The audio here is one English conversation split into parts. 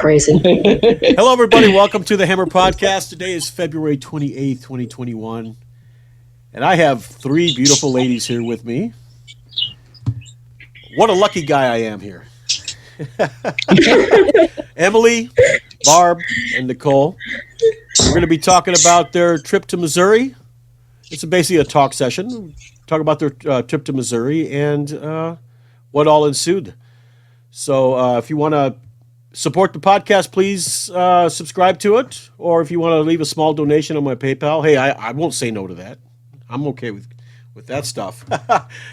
Crazy. Hello, everybody. Welcome to the Hammer Podcast. Today is February 28th, 2021. And I have three beautiful ladies here with me. What a lucky guy I am here. Emily, Barb, and Nicole. We're going to be talking about their trip to Missouri. It's basically a talk session. Talk about their trip to Missouri and what all ensued. So if you want to support the podcast, please subscribe to it. Or if you want to leave a small donation on my PayPal, hey, I won't say no to that. I'm okay with that stuff.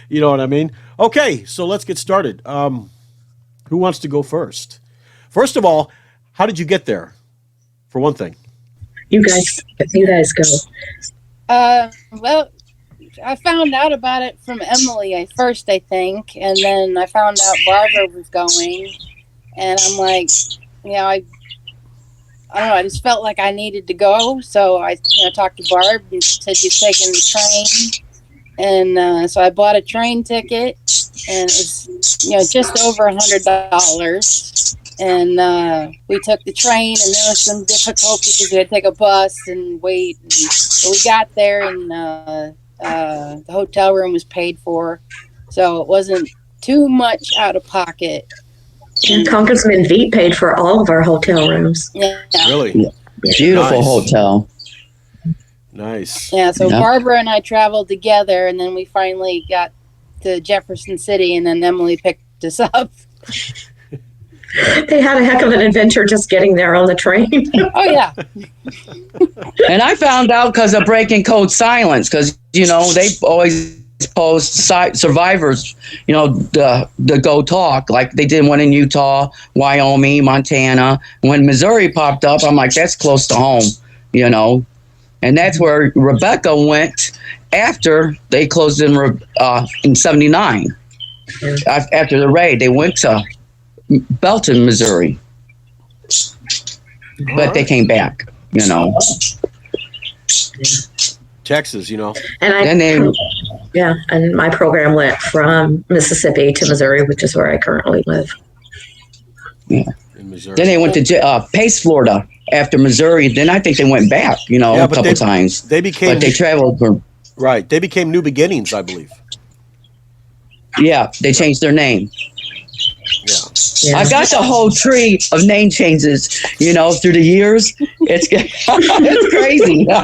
You know what I mean? Okay, so let's get started. Who wants to go first? First of all, how did you get there? For one thing. You guys go. Well, I found out about it from Emily at first, I think. And then I found out Barbara was going. And I'm like, I don't know. I just felt like I needed to go, so I, talked to Barb and said she's taking the train, and so I bought a train ticket, and it was, just over $100. And we took the train, and there was some difficulties. We had to take a bus and wait. But we got there, and the hotel room was paid for, so it wasn't too much out of pocket. And Congressman Veet paid for all of our hotel rooms. Yeah. Really? Yeah. Beautiful Nice. Hotel. Nice. Yeah, so Yeah. Barbara and I traveled together, and then we finally got to Jefferson City, and then Emily picked us up. They had a heck of an adventure just getting there on the train. Oh, yeah. And I found out because of Breaking Code Silence, because, they always post survivors, the go talk, like they did one in Utah, Wyoming, Montana. When Missouri popped up, I'm like, that's close to home, And that's where Rebecca went after they closed in 79. After the raid, they went to Belton, Missouri. But they came back, Texas, And and my program went from Mississippi to Missouri, which is where I currently live. Yeah. In Missouri. Then they went to Pace, Florida after Missouri. Then I think they went back, a couple times. They became, but they traveled for, right. They became New Beginnings, I believe. yeah, they changed their name. Yeah. I got the whole tree of name changes, through the years. It's it's crazy. Yeah,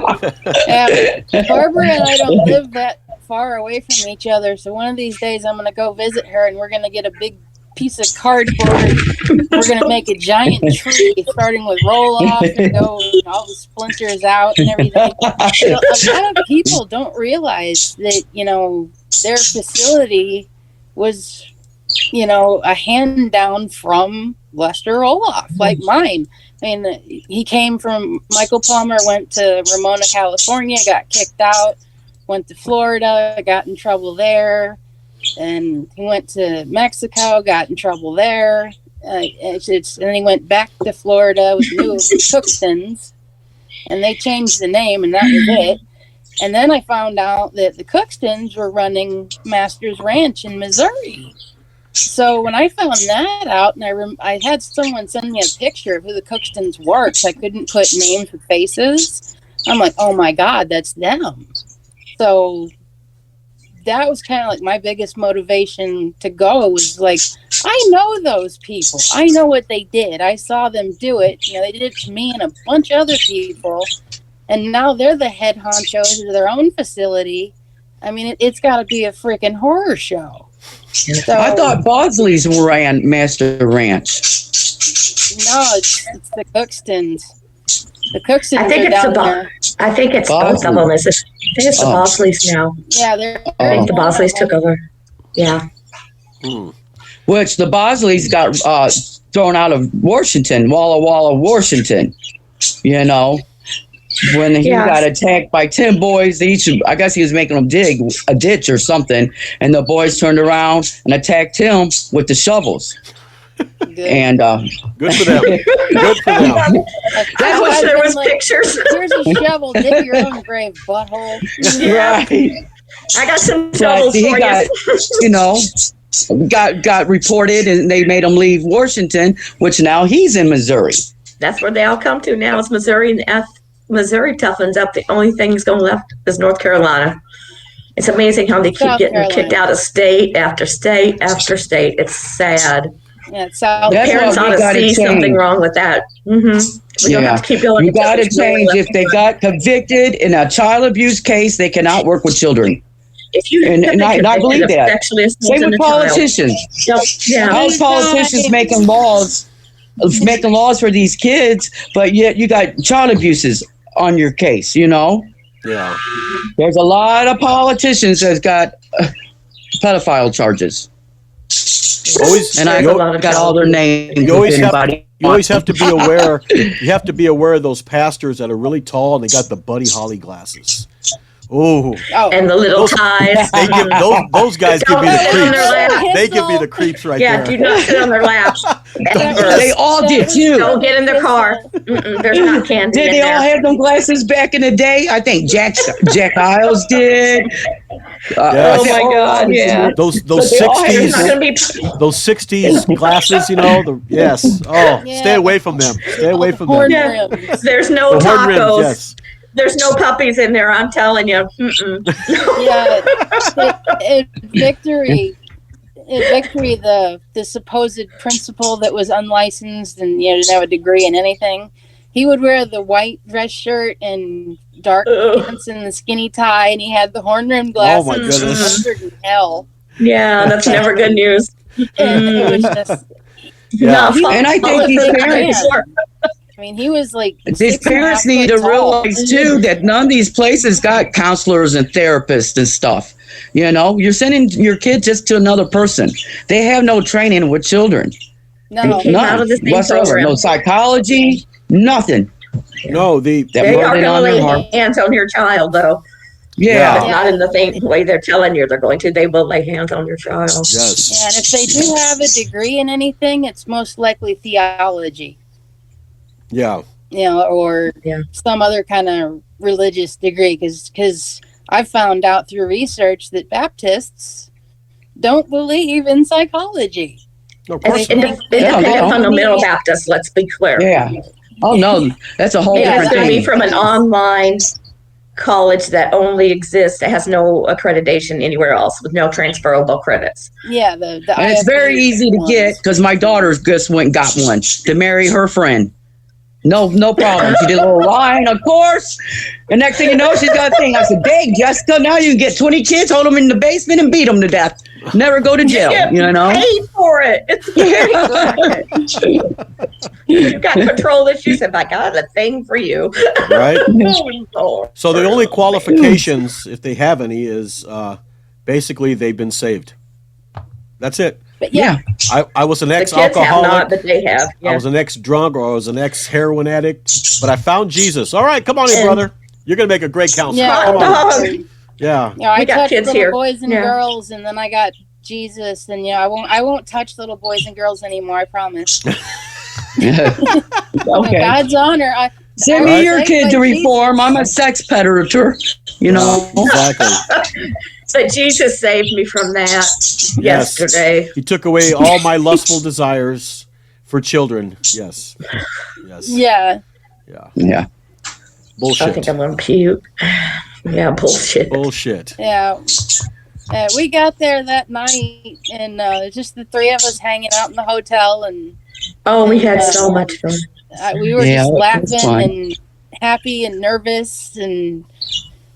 Barbara and I don't live that far away from each other, so one of these days I'm going to go visit her, and we're going to get a big piece of cardboard. We're going to make a giant tree, starting with roll-off and go all the splinters out and everything. So a lot of people don't realize that, their facility was, a hand down from Lester Roloff, like mine. I mean, he came from, Michael Palmer went to Ramona, California, got kicked out, went to Florida, got in trouble there, and he went to Mexico, got in trouble there. And then he went back to Florida with New Cookstons, and they changed the name, and that was it. And then I found out that the Cookstons were running Master's Ranch in Missouri. So when I found that out, and I had someone send me a picture of who the Cookstons were, because I couldn't put names with faces. I'm like, oh my God, that's them. So that was kind of like my biggest motivation to go, was like, I know those people. I know what they did. I saw them do it. They did it to me and a bunch of other people. And now they're the head honchos of their own facility. I mean, it's got to be a freaking horror show. So, I thought Bosley's ran Master Ranch. No, it's the Cookstons. The Cookstons I think are it's down there. I think it's both of them. I think it's the Bosleys now. Yeah, they're. I think the Bosleys took over. Yeah. Which the Bosleys got thrown out of Washington, Walla Walla, Washington. when he Yeah. got attacked by 10 boys. I guess he was making them dig a ditch or something, and the boys turned around and attacked him with the shovels. Good. And Good for them. Good for them. I wish there was pictures. Here's a shovel. Dig your own grave, butthole. right, I got some but shovels he for got, you. got reported, and they made him leave Washington, which now he's in Missouri. That's where they all come to now. It's Missouri, and Missouri toughens up. The only thing going left is North Carolina. It's amazing how they keep South getting Carolina. kicked out of state after state after state. It's sad. Yeah, it's South. That's Parents why we ought to gotta see something change. wrong with that. We don't have to keep going. You got to change. If they got convicted in a child abuse case, they cannot work with children. If you and I believe that. sexually Same assaulting with a child. politicians. Yeah. How's politicians making laws for these kids, but yet you got child abuses on your case, Yeah. There's a lot of politicians that's got pedophile charges. Always, And I There's a lot of got all their names. You always if have anybody You always have to be aware. You have to be aware of those pastors that are really tall and they got the Buddy Holly glasses. Ooh, And the little ties. they give those guys give me the Don't sit on their creeps. lap. They give me the creeps right Yeah, there. do not sit on their laps. They all did too. Don't get in their car. There's not candy Did in they all there. have them glasses back in the day? I think Jack Isles did. Yes. Oh my God, yeah. Those But they all had- There's not 60s going to be. those 60s glasses, yes. Oh, Yeah. stay away from them. Stay away from Horn them. Yeah. rims. There's no The horn rims, tacos. yes. There's no puppies in there. I'm telling you. Yeah, at Victory, the supposed principal that was unlicensed and didn't have a degree in anything, he would wear the white dress shirt and dark pants and the skinny tie, and he had the horn rim glasses. Oh, my goodness. Under hell. Yeah, that's never good news. And it was just, Yeah. And I think these parents, I mean, he was like these parents need to realize too that none of these places got counselors and therapists and stuff. You're sending your kid just to another person. They have no training with children. No, Came out None of the same whatsoever. program. No psychology, nothing. No, They That are burden on going their to heart. lay hands on your child, though. Yeah. But not in the same way they're telling you they're going to. They will lay hands on your child. yes. yeah, and if they do have a degree in anything, it's most likely theology. Yeah. Or Yeah. some other kind of religious degree. Because I found out through research that Baptists don't believe in psychology. No, of course. It's independent fundamental Baptist, let's be clear. Yeah. Oh no, that's a whole It's different going to be thing. from an online college that only exists. It has no accreditation anywhere else with no transferable credits. Yeah, the And it's very easy to get because my daughter just went and got one to marry her friend. No problem. She did a little line, of course. And next thing you know, she's got a thing. I said, dang, Jessica, now you can get 20 kids, hold them in the basement and beat them to death. Never go to jail, Paid for it. It's very good. You've got control issues, and I got a thing for you. Right? Oh, Lord. So the only qualifications, if they have any, is basically they've been saved. That's it. But yeah, I was an The kids have ex-alcoholic. not, but they have. I was an ex-drunk, or I was an ex-heroin addict, but I found Jesus. All right, come on in, And- brother. You're gonna make a great counselor. Yeah. Come on. Dog. Yeah. I We got touched kids little here. boys and Yeah. girls, and then I got Jesus, and I won't touch little boys and girls anymore. I promise. Okay. God's honor. Send Right. me your kid to reform. I'm a sex predator, Exactly. But Jesus saved me from that yesterday. He took away all my lustful desires for children. Yes. Yes. Yeah. Yeah. Yeah. I Bullshit. think I'm going to puke. Yeah, bullshit. Bullshit. Yeah. We got there that night, and just the three of us hanging out in the hotel, and Oh, we had so much fun. we were Yeah, just that's laughing fun. and happy and nervous and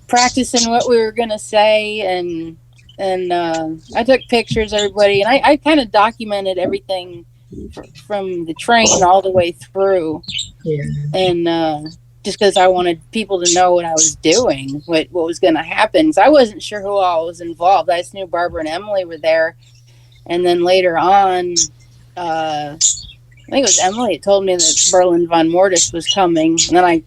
practicing what we were gonna say, and I took pictures, everybody, and I kind of documented everything from the train all the way through, Yeah. and just because I wanted people to know what I was doing, what was going to happen. 'Cause I wasn't sure who all was involved. I just knew Barbara and Emily were there, and then later on, I think it was Emily that told me that Berlin von Mortis was coming, and then I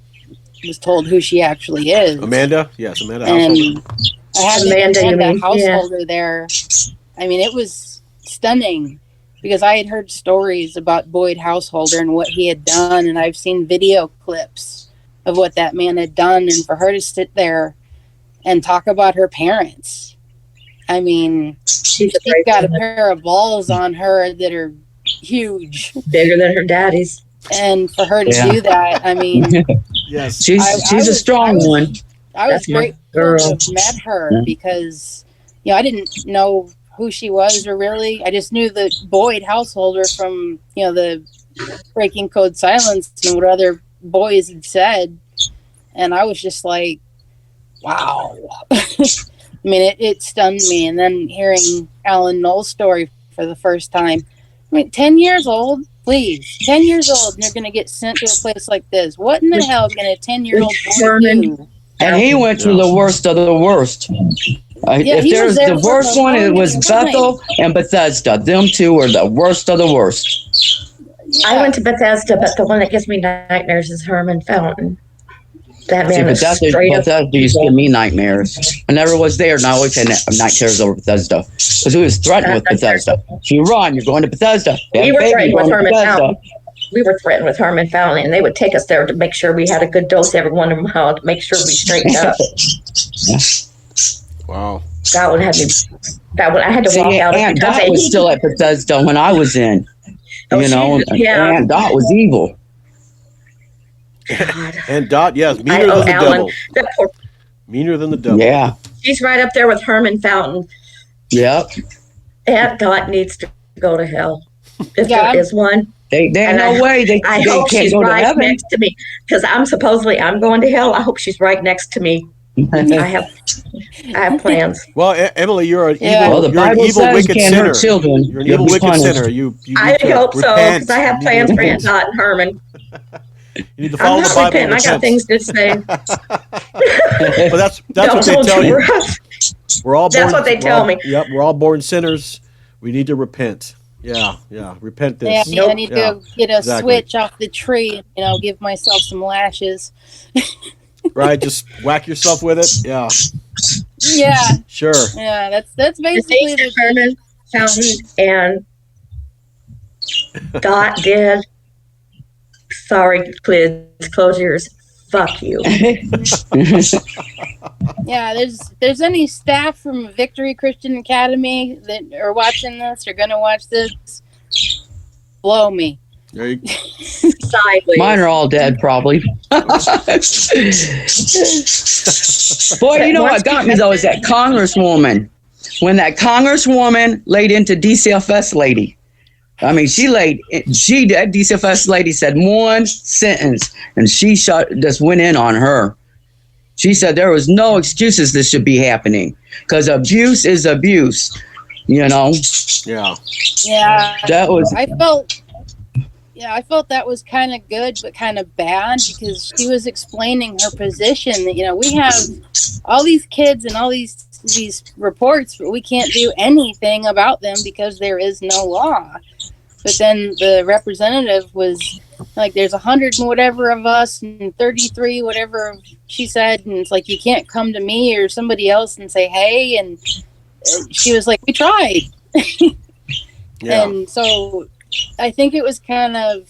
was told who she actually is. Amanda? Yes, Amanda And Householder. I had Amanda, the you Amanda mean? Householder there. I mean, it was stunning because I had heard stories about Boyd Householder and what he had done, and I've seen video clips of what that man had done, and for her to sit there and talk about her parents. I mean, she's got a pair of balls on her that are huge. Bigger than her daddy's. And for her to do that, I mean, Yes. She's a strong one. I was That's my grateful girl. to have met her because, I didn't know who she was or really. I just knew the Boyd Householder from, the Breaking Code Silence and what other boys had said. And I was just like, wow. I mean, it stunned me. And then hearing Alan Knoll's story for the first time. I mean, 10 years old, please. 10 years old, and you're going to get sent to a place like this. What in the hell can a 10-year-old boy do? And he went to the worst of the worst. If there's the worst one, it was Bethel and Bethesda. Them two were the worst of the worst. I went to Bethesda, but the one that gives me nightmares is Herman Fountain. That man is straight up. Bethesda used to give me nightmares. I never was there, and I always had night terrors over Bethesda because we was threatened with Bethesda. If you run, you're going to Bethesda. We were threatened with Herman Fountain. We were threatened with Herman Fountain, and they would take us there to make sure we had a good dose every one of them out to make sure we straightened up. Wow. That one had me. I had to walk out. Aunt Dot was still at Bethesda when I was in. Aunt Dot was evil. God. And Dot, yes, meaner than the devil. Meaner than the devil. Yeah. She's right up there with Herman Fountain. Yep. Aunt Dot needs to go to hell. If there is one. There's no way they I hope can't she's go to right heaven. next to me because I'm going to hell. I hope she's right next to me. I have plans. Well, Emily, you're an evil, Well, the you're an Bible evil says wicked you can't sinner. hurt children. You're an You'll evil be wicked punished. sinner. You I need to hope so repent. because I have You plans need for to Aunt Dot and Herman. You need to follow I'm the not Bible. repenting. I got things to say. But that's what they tell you. We're all born. That's what they tell me. Yep, we're all born sinners. We need to repent. Yeah, repent this. Yeah, I need to get a exactly. switch off the tree and, give myself some lashes. Right, just whack yourself with it. Yeah. Yeah. Sure. Yeah, that's basically the Herman Fountain and Dot did. Sorry, kids, close yours. Fuck you. Yeah, there's any staff from Victory Christian Academy that are watching this or gonna watch this, blow me. There you Sideways. Mine are all dead, probably. Boy, you know what got me though is that Congresswoman. When that Congresswoman laid into DCFS lady. I mean, that DCFS lady said one sentence and she just went in on her. She said there was no excuses this should be happening because abuse is abuse, Yeah. Yeah. I felt that was kind of good, but kind of bad because she was explaining her position that, we have all these kids and all these reports, but we can't do anything about them because there is no law. But then the representative was like, there's 100 and whatever of us and 33, whatever she said. And it's like, you can't come to me or somebody else and say, hey. And she was like, we tried. Yeah. And so I think it was kind of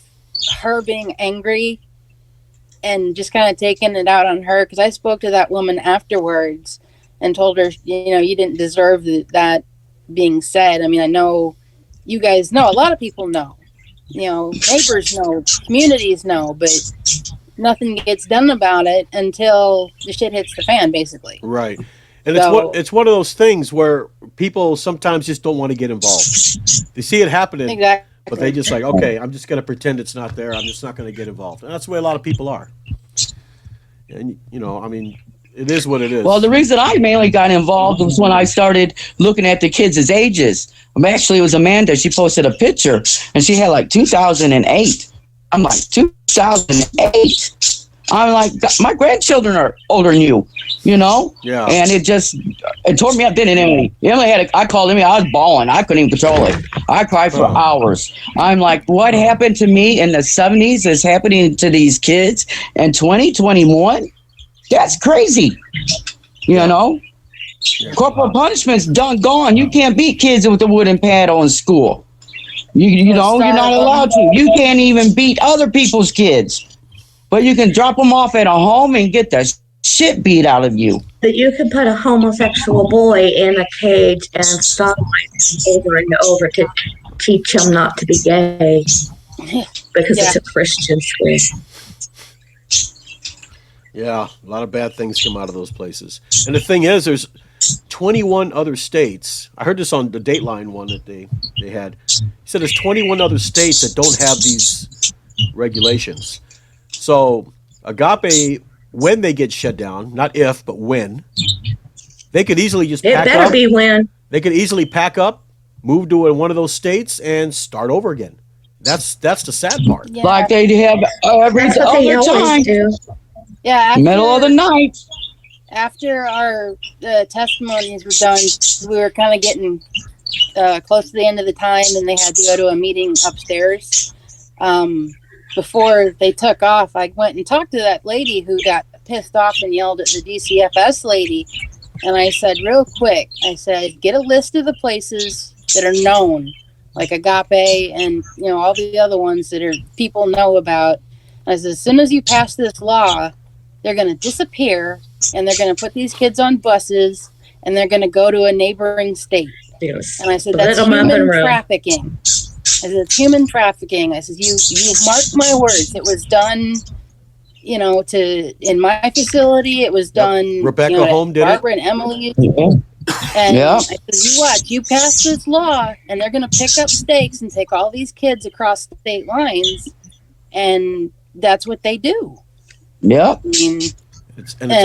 her being angry and just kind of taking it out on her. Because I spoke to that woman afterwards and told her, you didn't deserve that being said. I mean, I know you guys know, a lot of people know, neighbors know, communities know, but nothing gets done about it until the shit hits the fan, basically. Right. And it's one of those things where people sometimes just don't want to get involved. They see it happening, Exactly. but they just like, okay, I'm just going to pretend it's not there. I'm just not going to get involved. And that's the way a lot of people are. And, I mean, it is what it is. Well, the reason I mainly got involved was when I started looking at the kids' ages. Actually, it was Amanda. She posted a picture, and she had like 2008. I'm like, 2008? I'm like, my grandchildren are older than you, Yeah. And it just, It tore me up, didn't it, Emily? Emily I called Emily. I was bawling. I couldn't even control it. I cried for hours. I'm like, what happened to me in the 70s is happening to these kids in 2021? That's crazy. You know? Yeah. Corporal punishment's gone. You can't beat kids with a wooden paddle in school. You know, you're not allowed to. You can't even beat other people's kids. But you can drop them off at a home and get the shit beat out of you. That you can put a homosexual boy in a cage and stop over and over to teach him not to be gay because it's a Christian school. Yeah, a lot of bad things come out of those places. And the thing is, there's 21 other states. I heard this on the Dateline one that they had. He said there's 21 other states that don't have these regulations. So Agape, when they get shut down, not if, but when, they could easily just pack up. It better be when. They could easily pack up, move to one of those states, and start over again. That's the sad part. Yeah. Like they have every other time. Yeah. Middle of the night. After our testimonies were done, we were kind of getting close to the end of the time, and they had to go to a meeting upstairs. Before they took off, I went and talked to that lady who got pissed off and yelled at the DCFS lady. And I said, real quick, I said, get a list of the places that are known, like Agape and, you know, all the other ones that are people know about. And I said, as soon as you pass this law, they're going to disappear, and they're going to put these kids on buses, and they're going to go to a neighboring state. Yes. And I said, that's human trafficking. I said, it's human trafficking. I said, you mark my words. It was done, you know, in my facility. It was done. Rebecca Home did Barbara it. And Emily. And I said, you watch, you pass this law, and they're going to pick up stakes and take all these kids across state lines. And that's what they do. Yeah. I mean,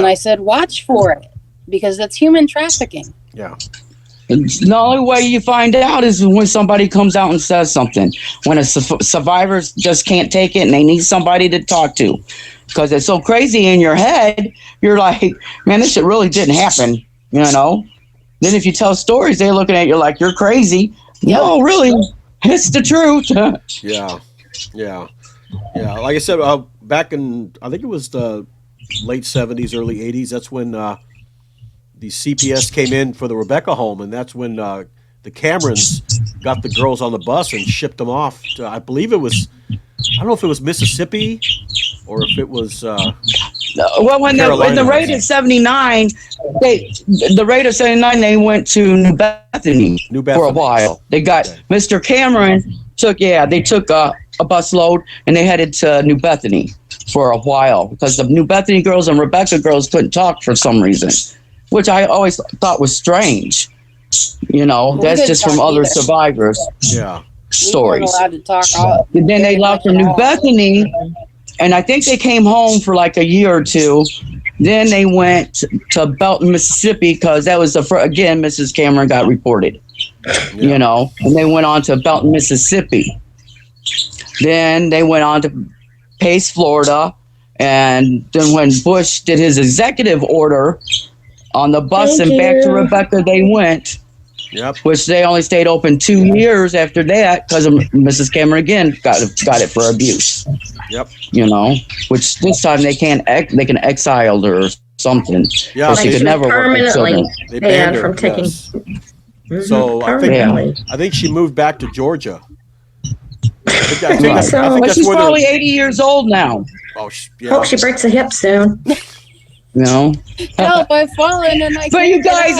I said, watch for it, because that's human trafficking. Yeah. The only way you find out is when somebody comes out and says something. When a survivors just can't take it and they need somebody to talk to. Because it's so crazy in your head, you're like, man, this shit really didn't happen, you know? Then if you tell stories, they're looking at you like you're crazy. Yep. No, really, it's the truth. Yeah. Like I said, back in, I think it was the late 70s, early 80s, that's when the CPS came in for the Rebecca home, and that's when the Camerons got the girls on the bus and shipped them off to, I believe it was, I don't know if it was Mississippi or if it was well, when the raid of 79, they went to New Bethany for a while. They got Mr. Cameron took a bus load, and they headed to New Bethany for a while because the New Bethany girls and Rebecca girls couldn't talk for some reason, which I always thought was strange. You know, that's just from other survivors. Yeah. Stories. We weren't allowed to talk. And then they left from New Bethany, and I think they came home for like a year or two. Then they went to Belton, Mississippi, because that was again, Mrs. Cameron got reported. You know, and they went on to Belton, Mississippi. Then they went on to Pace, Florida, and then when Bush did his executive order on the bus back to Rebecca, they went. Yep. Which they only stayed open 2 years after that because Mrs. Cameron again got it for abuse. Yep. You know, which this time they can exile her or something. Yeah, she could never work with children. They banned her from taking. So I think she moved back to Georgia. I think but she's probably 80 years old now. Oh, hope she breaks a hip soon. You know, help! I've fallen and I. But you guys,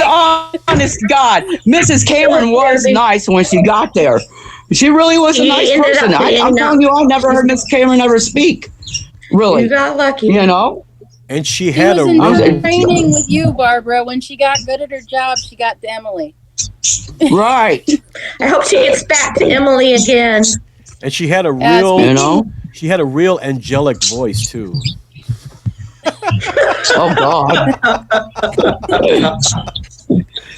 honest God, Mrs. Cameron was nice when she got there. She really was a nice person. I'm telling you, I never heard Miss Cameron ever speak. Really, you got lucky. You know, and she had in training with you, Barbara. When she got good at her job, she got to Emily. Right. I hope she gets back to Emily again. And she had a real angelic voice too. Oh God!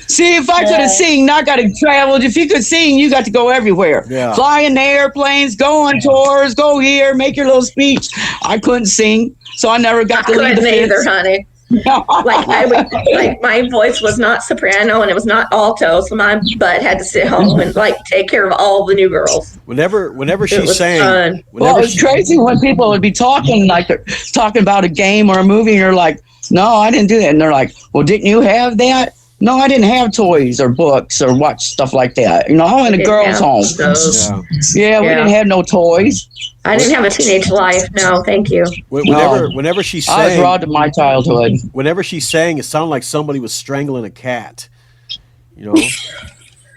See, if I could have seen, not got to travel. If you could sing, you got to go everywhere. Yeah. Fly in the airplanes, go on tours, go here, make your little speech. I couldn't sing, so I never got to lead the either, honey. Like my voice was not soprano and it was not alto, so my butt had to sit home and like take care of all the new girls. Whenever It she was sang, fun. Well, it's crazy when people would be talking like they're talking about a game or a movie, and you're like, "No, I didn't do that." And they're like, "Well, didn't you have that?" No, I didn't have toys or books or watch stuff like that. I went to girls' home. Yeah, we didn't have no toys. I didn't have a teenage life. No, thank you. Whenever she sang, I was robbed of my childhood. Whenever she sang, it sounded like somebody was strangling a cat.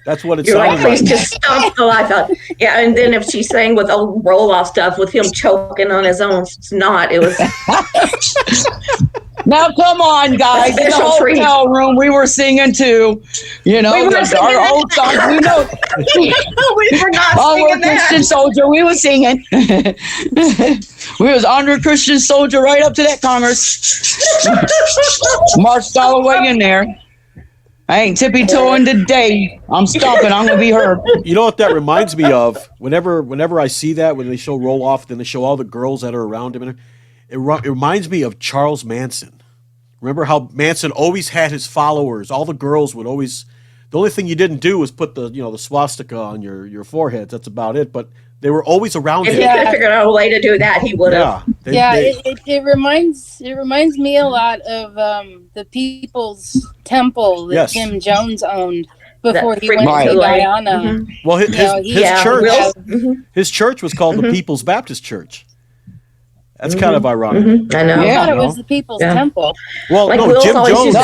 That's what it You're sounded like, please just stop the life out. Yeah, and then if she sang with old roll-off stuff with him choking on his own snot, it was. Now, come on, guys. In the hotel room, we were singing too. Our old songs. We know. We were not singing that. Christian Soldier. We were singing. We was under Christian Soldier right up to that Congress. Marched all the way in there. I ain't tippy-toeing today. I'm stopping. I'm going to be heard. You know what that reminds me of? Whenever I see that, when they show roll off, then they show all the girls that are around him. It reminds me of Charles Manson. Remember how Manson always had his followers? All the girls would always. The only thing you didn't do was put the swastika on your forehead. That's about it. But they were always around him. If he could have figured out a way to do that, he would have. It reminds me a lot of the People's Temple that Jim Jones owned before he went to Guyana. Mm-hmm. Well, his church was called the People's Baptist Church. That's kind of ironic. Mm-hmm. I know. I thought it was the People's Temple. Well, like no, Jim Jones.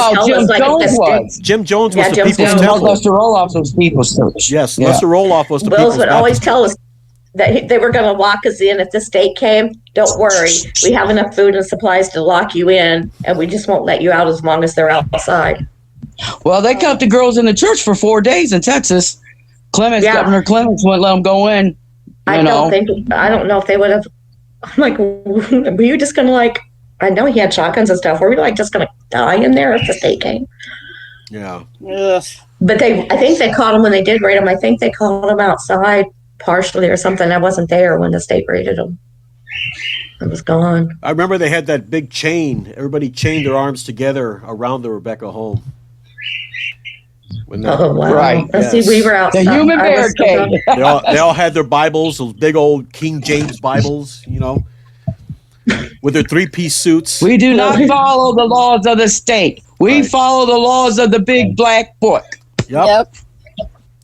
Jim Jones was the People's Temple. Lester Roloff was People's Church. Yes, Lester Roloff was the People's Wills would always tell us that they were going to lock us in if the state came. Don't worry. We have enough food and supplies to lock you in, and we just won't let you out as long as they're outside. Well, they kept the girls in the church for 4 days in Texas. Governor Clements wouldn't let them go in. I don't know if they would have. I'm like, were you just going to I know he had shotguns and stuff. Were we just going to die in there if the state came? Yeah. Ugh. But I think they caught him when they did raid him. I think they caught him outside partially or something. I wasn't there when the state raided him. I was gone. I remember they had that big chain. Everybody chained their arms together around the Rebecca home. Oh, wow. Right. Let's see, we were outside. The human barricade. They all had their Bibles, those big old King James Bibles, with their three-piece suits. We do not follow the laws of the state. We follow the laws of the big black book. Yep.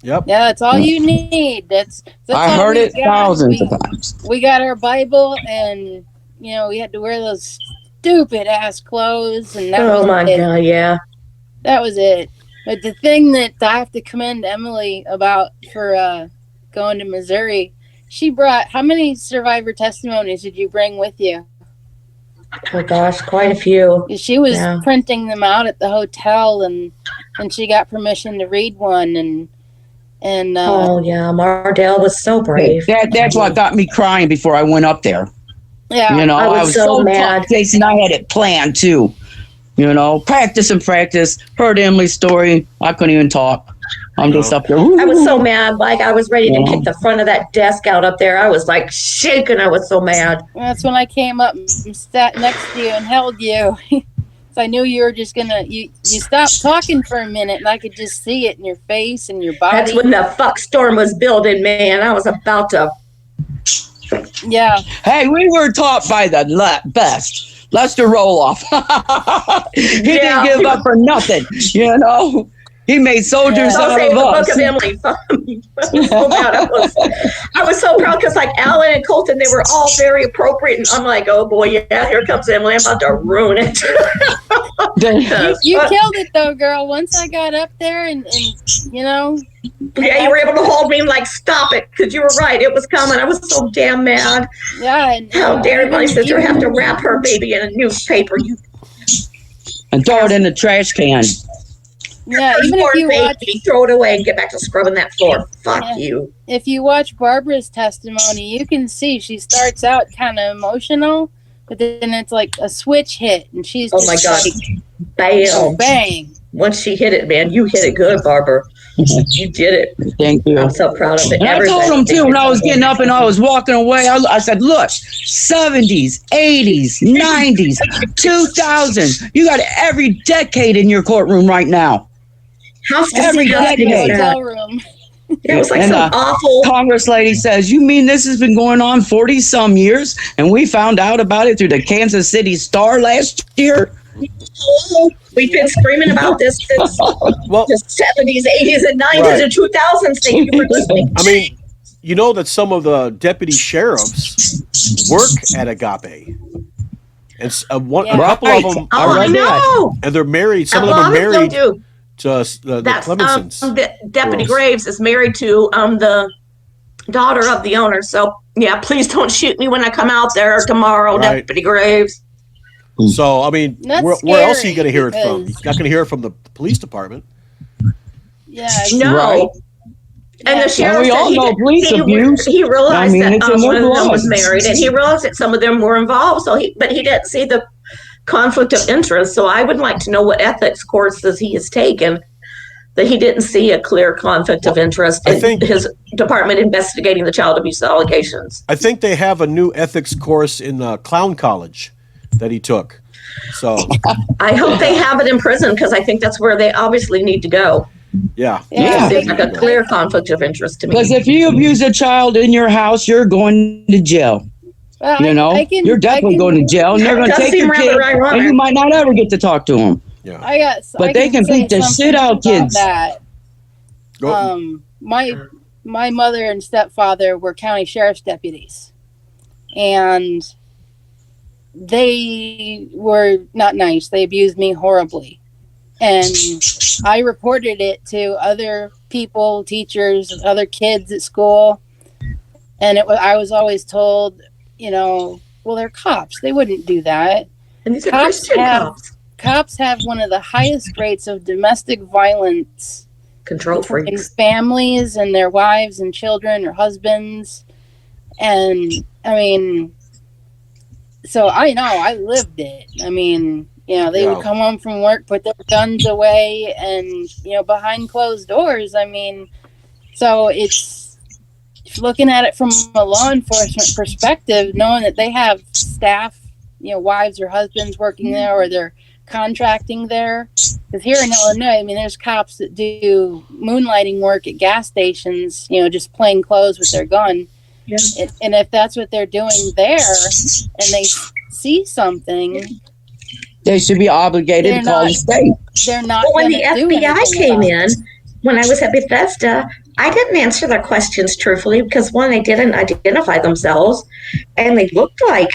Yeah, that's all you need. That's I heard it thousands of times. We got our Bible, and we had to wear those stupid ass clothes, and God, yeah, that was it. But the thing that I have to commend Emily about for going to Missouri, she brought, how many survivor testimonies did you bring with you? Oh gosh, quite a few. She was printing them out at the hotel, and she got permission to read one, and oh yeah, Mardell was so brave. That's what got me crying before I went up there. Yeah, I was so mad. Jason, I had it planned too. Practice and practice. Heard Emily's story. I couldn't even talk. I'm just up there. I was so mad. I was ready to kick the front of that desk out up there. I was shaking. I was so mad. That's when I came up and sat next to you and held you. So I knew you were just you stopped talking for a minute, and I could just see it in your face and your body. That's when the fuck storm was building, man. I was about to. Yeah. Hey, we were taught by the best. Lester Roloff. He didn't give up for nothing, He made soldiers out of us. Book of Emily. I was so mad. I was so proud because Alan and Colton, they were all very appropriate, and I'm like, oh boy, yeah, here comes Emily. I'm about to ruin it. You killed it though, girl. Once I got up there and Yeah, you were able to hold me and stop it, because you were right. It was coming. I was so damn mad. Yeah. And, how dare my sister have to wrap her baby in a newspaper? And throw it in the trash can. Yeah, even if you watch, throw it away and get back to scrubbing that floor. Fuck you. If you watch Barbara's testimony, you can see she starts out kind of emotional, but then it's like a switch hit, and she's oh my god, bam, bang, once she hit it, man, you hit it good, Barbara. You did it. Thank you. I'm so proud of it. And I told him too when I was getting up and I was walking away. I said, "Look, 70s, 80s, 90s, 2000. You got every decade in your courtroom right now. How Every disgusting is decade. that? Hotel room. It was like And some awful. Congress lady says, "You mean this has been going on 40 some years, and we found out about it through the Kansas City Star last year?" We've been screaming about this since Well, the 70s, 80s, and 90s Right. and 2000s. Thank you for listening. I mean, you know that some of the deputy sheriffs work at Agape, and a couple Right. of them Oh, are, I know. and they're married. Some A of them lot are of them married do. to the That's Clemensons. Deputy girls. Graves is married to the daughter of the owner. So yeah, please don't shoot me when I come out there tomorrow, Right. Deputy Graves. So I mean, That's where else are you scary going to hear it from? because- You're not going to hear it from the police department. Yeah. No. Right. And the sheriff we said all know police abuse. he realized I mean, that it's in one their of them was blood. married, and he realized that some of them were involved. But he didn't see the conflict of interest. So I would like to know what ethics courses he has taken that he didn't see a clear conflict of interest I in think- his department investigating the child abuse allegations. I think they have a new ethics course in Clown College that he took. So I hope they have it in prison because I think that's where they obviously need to go. yeah, Yeah. Seems like a clear conflict of interest to me. Because if you abuse a child in your house, you're going to jail. Well, You know, you're definitely going to jail, and they're going to That does take your seem rather kid, and ironic. you might not ever get to talk to them. yeah. But they can say beat the something shit out about kids. That. Go- My mother and stepfather were county sheriff's deputies, and they were not nice. They abused me horribly, and I reported it to other people, teachers, other kids at school, and I was always told, well, they're cops. They wouldn't do that. And these are Cops Christian have- cops. Cops have one of the highest rates of domestic violence Control between freaks. families and their wives and children or husbands. And I mean, so I know I lived it. I mean, they Yeah. would come home from work, put their guns away, and behind closed doors. I mean, so it's looking at it from a law enforcement perspective, knowing that they have staff, wives or husbands working there, or they're contracting there. Because here in Illinois, I mean, there's cops that do moonlighting work at gas stations, just plain clothes with their gun. Yeah. And if that's what they're doing there, and they see something, They should be obligated They're to call not- the state. they're not. Well, when gonna the do FBI anything came about in, it. when I was at Bethesda, I didn't answer their questions truthfully because one, they didn't identify themselves, and they looked like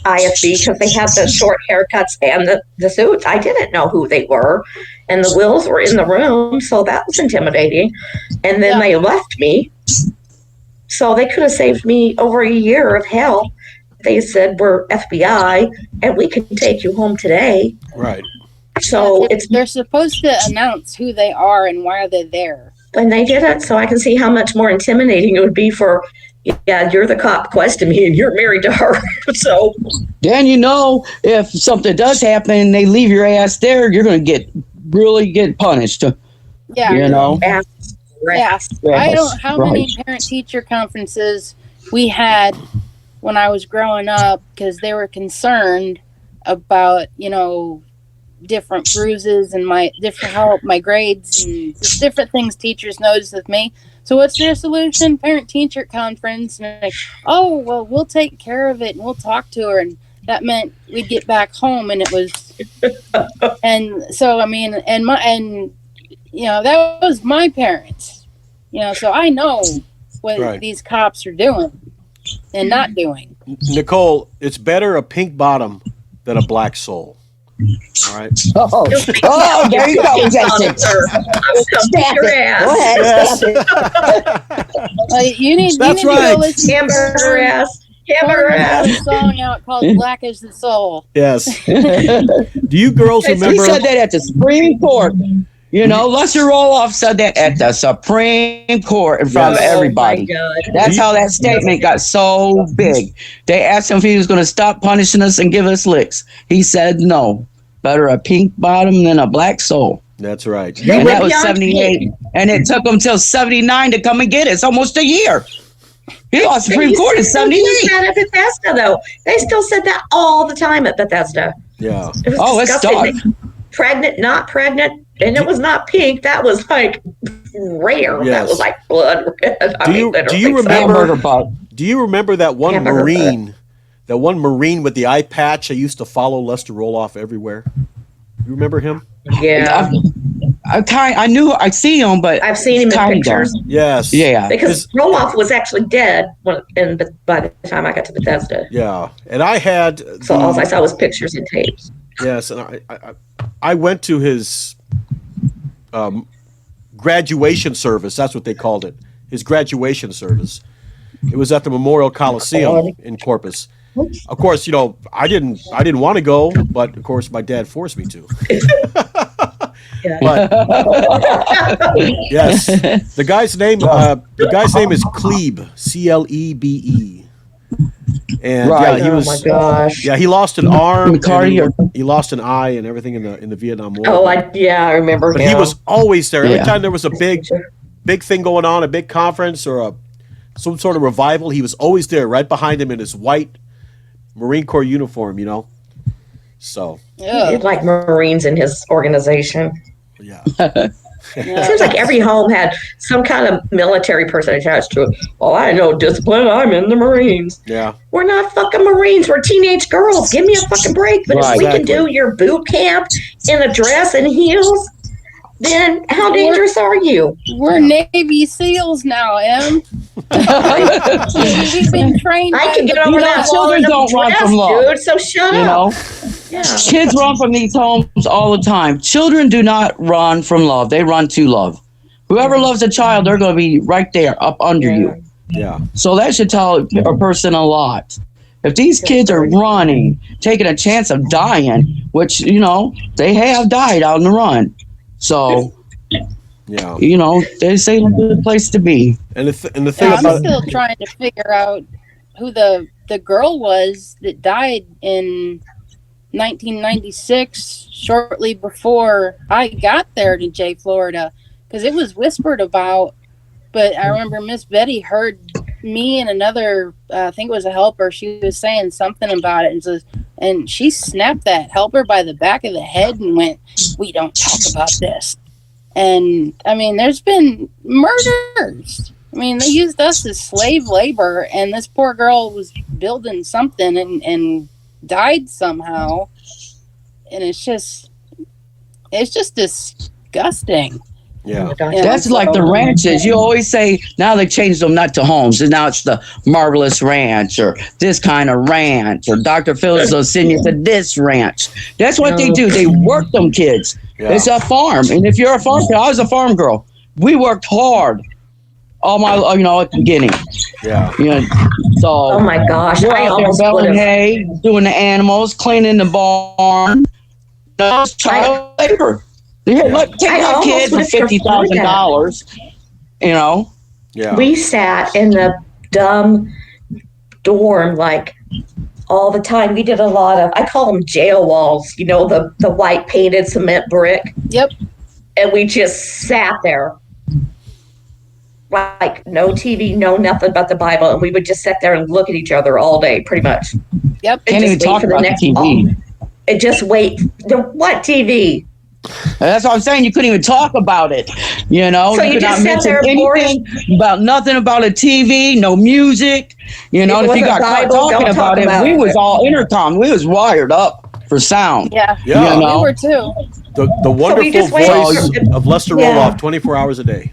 IFB because they had the short haircuts and the suits. I didn't know who they were, and the Wills were in the room, so that was intimidating. And then Yeah. they left me, so they could have saved me over a year of hell. They said, we're FBI, and we can take you home today. Right. So They're supposed to announce who they are and why they're there. and they did it, so I can see how much more intimidating it would be for, yeah, you're the cop questioning me and you're married to her. So Then if something does happen and they leave your ass there, you're going to really get punished. Yeah. yeah. Yeah. I don't how many parent teacher conferences we had when I was growing up because they were concerned about, different bruises and my grades and just different things teachers noticed with me. So what's their solution? Parent teacher conference. And like, oh, well, we'll take care of it and we'll talk to her. And that meant we'd get back home and it was, and so, I mean, that was my parents, so I know what Right. these cops are doing and not doing. Nicole, it's better a pink bottom than a black soul. All right. Oh, there you go, Jason. I will come beat your ass. Go ahead. Yes. You need That's to right. go listen Hamburger ass. to Hamburger ass. a song out called Black as the Soul. Yes. Do you girls He remember? said that at the Supreme Court. Lester Roloff said that at the Supreme Court in front of Yes. everybody. Oh my God. That's how that statement got so big. They asked him if he was going to stop punishing us and give us licks. He said no. better a pink bottom than a black sole. That's right. They And went that was beyond 78. pink. And it took them till 79 to come and get it. It's almost a year. He lost Supreme Court in They still 78. use that at Bethesda, though. They still said that all the time at Bethesda. Yeah. It was Oh, it's disgusting. Pregnant, not pregnant, and it was not pink. That was like rare. Yes. That was like blood red. Do you remember? Hamburger butt. Do you remember that one Hamburger Marine? That one Marine with the eye patch I used to follow Lester Roloff everywhere. You remember him? Yeah, I knew I see him, but I've seen him in kinda. pictures. Yes. Yeah. Because Roloff was actually dead by the time I got to Bethesda. Yeah. And I had. So all I saw was pictures and tapes. Yes, and I went to his graduation service. That's what they called it. His graduation service. It was at the Memorial Coliseum in Corpus. Of course, I didn't want to go, but of course my dad forced me to. Yeah. But yes, the guy's name is Klebe, Clebe. And Right. yeah, he Oh was. my gosh. Yeah, he lost an arm. McCarty and he lost an eye and everything in the Vietnam War. Oh, I remember But him. he was always there. Every Yeah. time there was a big thing going on, a big conference or some sort of revival, he was always there, right behind him in his white Marine Corps uniform. So He had like Marines in his organization. yeah, It seems like every home had some kind of military person attached to it. Well, I know discipline. I'm in the Marines. yeah, We're not fucking Marines. We're teenage girls. Give me a fucking break. But Right. if we can Exactly. do your boot camp in a dress and heels, then how dangerous are you? We're Navy SEAls now, Em. We've been trained. I by can get the- over You know, that children wall don't in a run dress, from love. dude. So shut You up. know, Yeah. kids run from these homes all the time. Children do not run from love. They run to love. Whoever loves a child, they're going to be right there up under you. yeah, So that should tell a person a lot. If these kids are running, taking a chance of dying, which, they have died out on the run. So, yeah. they say it's a good place to be. And the thing I'm about still trying to figure out who the girl was that died in 1996, shortly before I got there to J, Florida, because it was whispered about. But I remember Miss Betty heard me and another, I think it was a helper. She was saying something about it, and she snapped that helper by the back of the head and went, "We don't talk about this." And I mean, there's been murders. I mean, they used us as slave labor, and this poor girl was building something and died somehow. And it's just disgusting. yeah, Yeah, That's like the ranches. You always say now they changed them not to homes, and now it's the Marvelous Ranch or this kind of ranch, or Dr. Phillips will send you to this ranch. That's what they do. They work them kids. yeah. It's a farm, and if you're a farm girl, I was a farm girl. We worked hard all my, at the beginning. Yeah. So Oh my gosh. we're I out there almost would baling have. hay, doing the animals, cleaning the barn. That's child labor. Yeah, take I that almost kid for would have preferred $50,000. Yeah. We sat in the dumb dorm like all the time. We did a lot of, I call them jail walls, the white painted cement brick. Yep. And we just sat there. Like no TV, no nothing but the Bible. And we would just sit there and look at each other all day, pretty much. Yep. And Can't even just wait talk for the about the next TV. call. And just wait. What TV? That's what I'm saying. You couldn't even talk about it. So you you could just not sat there mention bored. anything about nothing about a TV, no music. it If you wasn't got caught Bible, talking don't talk about it, about we it. was all intercom. We was wired up for sound. Yeah. Yeah. You know? We were too. The wonderful just waited voice for- of Lester Yeah. Roloff, 24 hours a day,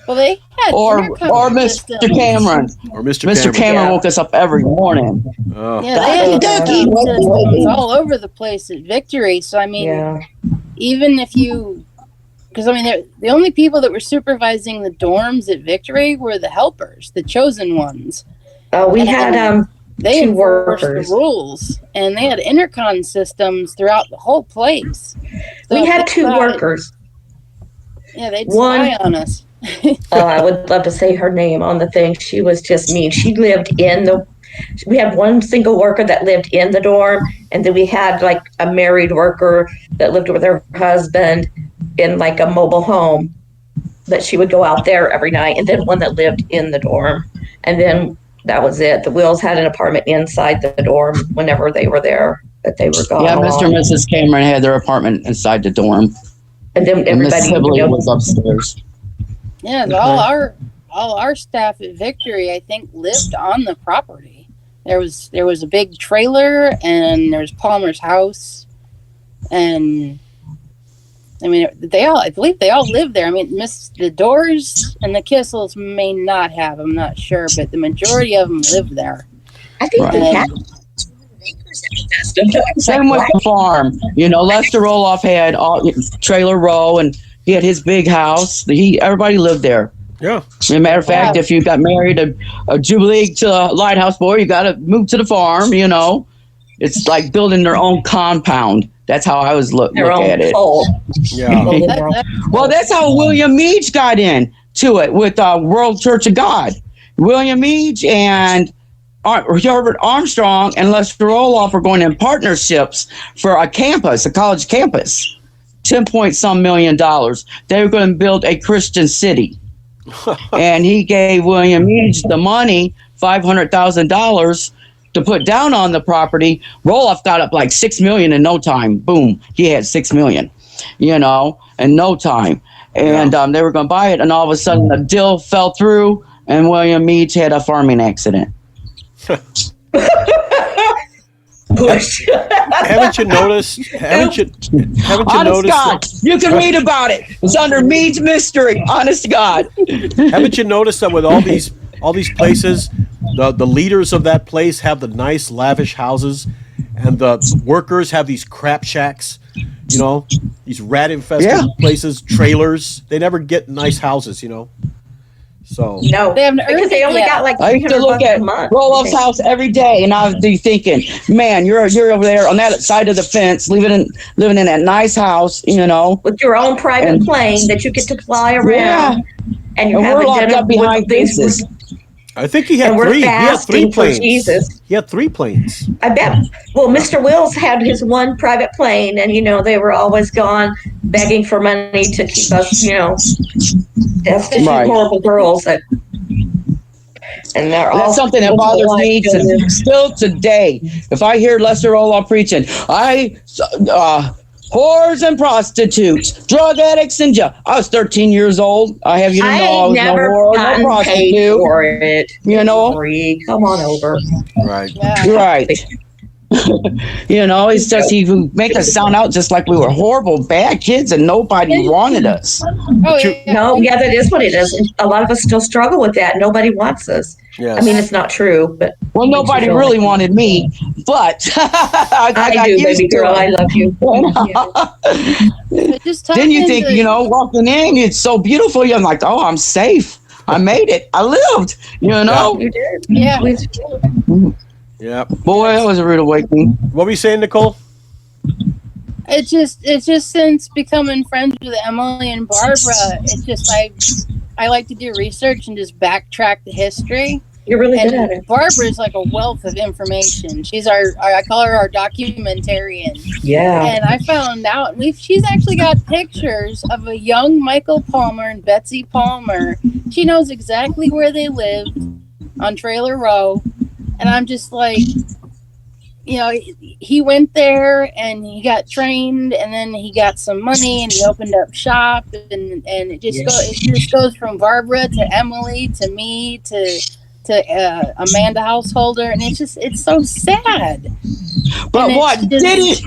Well, they had Or intercom Mr. systems. Cameron. or Mr. Mr. Cameron Yeah. woke us up every morning. Oh, Yeah, they had Ducky, intercom Ducky, systems Ducky. all over the place at Victory. So I mean, Yeah. even if you, because I mean, the only people that were supervising the dorms at Victory were the helpers, the chosen ones. We had They Two enforced workers. the rules, and they had intercom systems throughout the whole place. So we if had they two thought- workers. Yeah, they'd One- spy on us. Oh, I would love to say her name on the thing. She was just mean. She lived in We had one single worker that lived in the dorm, and then we had like a married worker that lived with her husband in like a mobile home that she would go out there every night, and then one that lived in the dorm. And then that was it. The Wills had an apartment inside the dorm whenever they were there, that they were gone. Yeah, Mr. and Mrs. Cameron had their apartment inside the dorm. And then And Miss everybody, Sibley was upstairs. Yeah, all our staff at Victory, I think, lived on the property. There was a big trailer, and there was Palmer's house, and I mean, I believe they all lived there. I mean, the Doors and the Kissels may not have, I'm not sure, but the majority of them lived there. I think they had Same with the farm. Lester Roloff had Trailer Row, and he had his big house. Everybody lived there. Yeah. As a matter of fact, if you got married a Jubilee to a Lighthouse boy, you got to move to the farm. It's like building their own compound. That's how I was look at it. Yeah. Well, that's how William Meach got into it with World Church of God. William Meach and Herbert Armstrong and Lester Roloff are going in partnerships for a college campus. $10 million. They were going to build a Christian city. And he gave William Meach the money, $500,000, to put down on the property. Roloff got up like $6 million in no time. Boom, he had $6 million, in no time. And they were going to buy it, and all of a sudden the deal fell through, and William Meach had a farming accident. Haven't you noticed? Haven't you Honest noticed? God, you can read about it. It's under Meach Mystery. Honest to God. Haven't you noticed that with all these places, the leaders of that place have the nice lavish houses, and the workers have these crap shacks, these rat infested places, trailers. They never get nice houses, So no, they haven't because they only got like I used to look at Roloff's house every day, and I would be thinking, man, you're over there on that side of the fence, living in that nice house, with your own private plane that you get to fly around, and you have locked up behind fences. I think he had three. He had three planes. He had 3 planes. I bet. Well, Mr. Wills had his one private plane, and they were always gone begging for money to keep us, destitute, horrible girls. And they're all. That's something that bothers me still today. If I hear Lester Roloff preaching, whores and prostitutes, drug addicts and I was 13 years old. I have you to know I was no whore, no prostitute. For it. Free. Come on over. Right. Yeah. Right. It's just he would make us sound out just like we were horrible, bad kids, and nobody wanted us. That is what it is. And a lot of us still struggle with that. Nobody wants us. Yes. I mean, it's not true, but nobody really wanted me, but I do, baby girl. I love you. Then you think, walking in, it's so beautiful. You're like, oh, I'm safe. I made it. I lived. You did. Yeah. Yeah. Boy, that was a rude awakening. What were you saying, Nicole? It's just since becoming friends with Emily and Barbara, it's just I like to do research and just backtrack the history. You're really good at it. Barbara's like a wealth of information. She's I call her our documentarian. Yeah. And I found out she's actually got pictures of a young Michael Palmer and Betsy Palmer. She knows exactly where they lived on Trailer Row. And I'm just like, he went there and he got trained, and then he got some money and he opened up shop, and it just goes from Barbara to Emily to me to Amanda Householder, and it's so sad. But what did it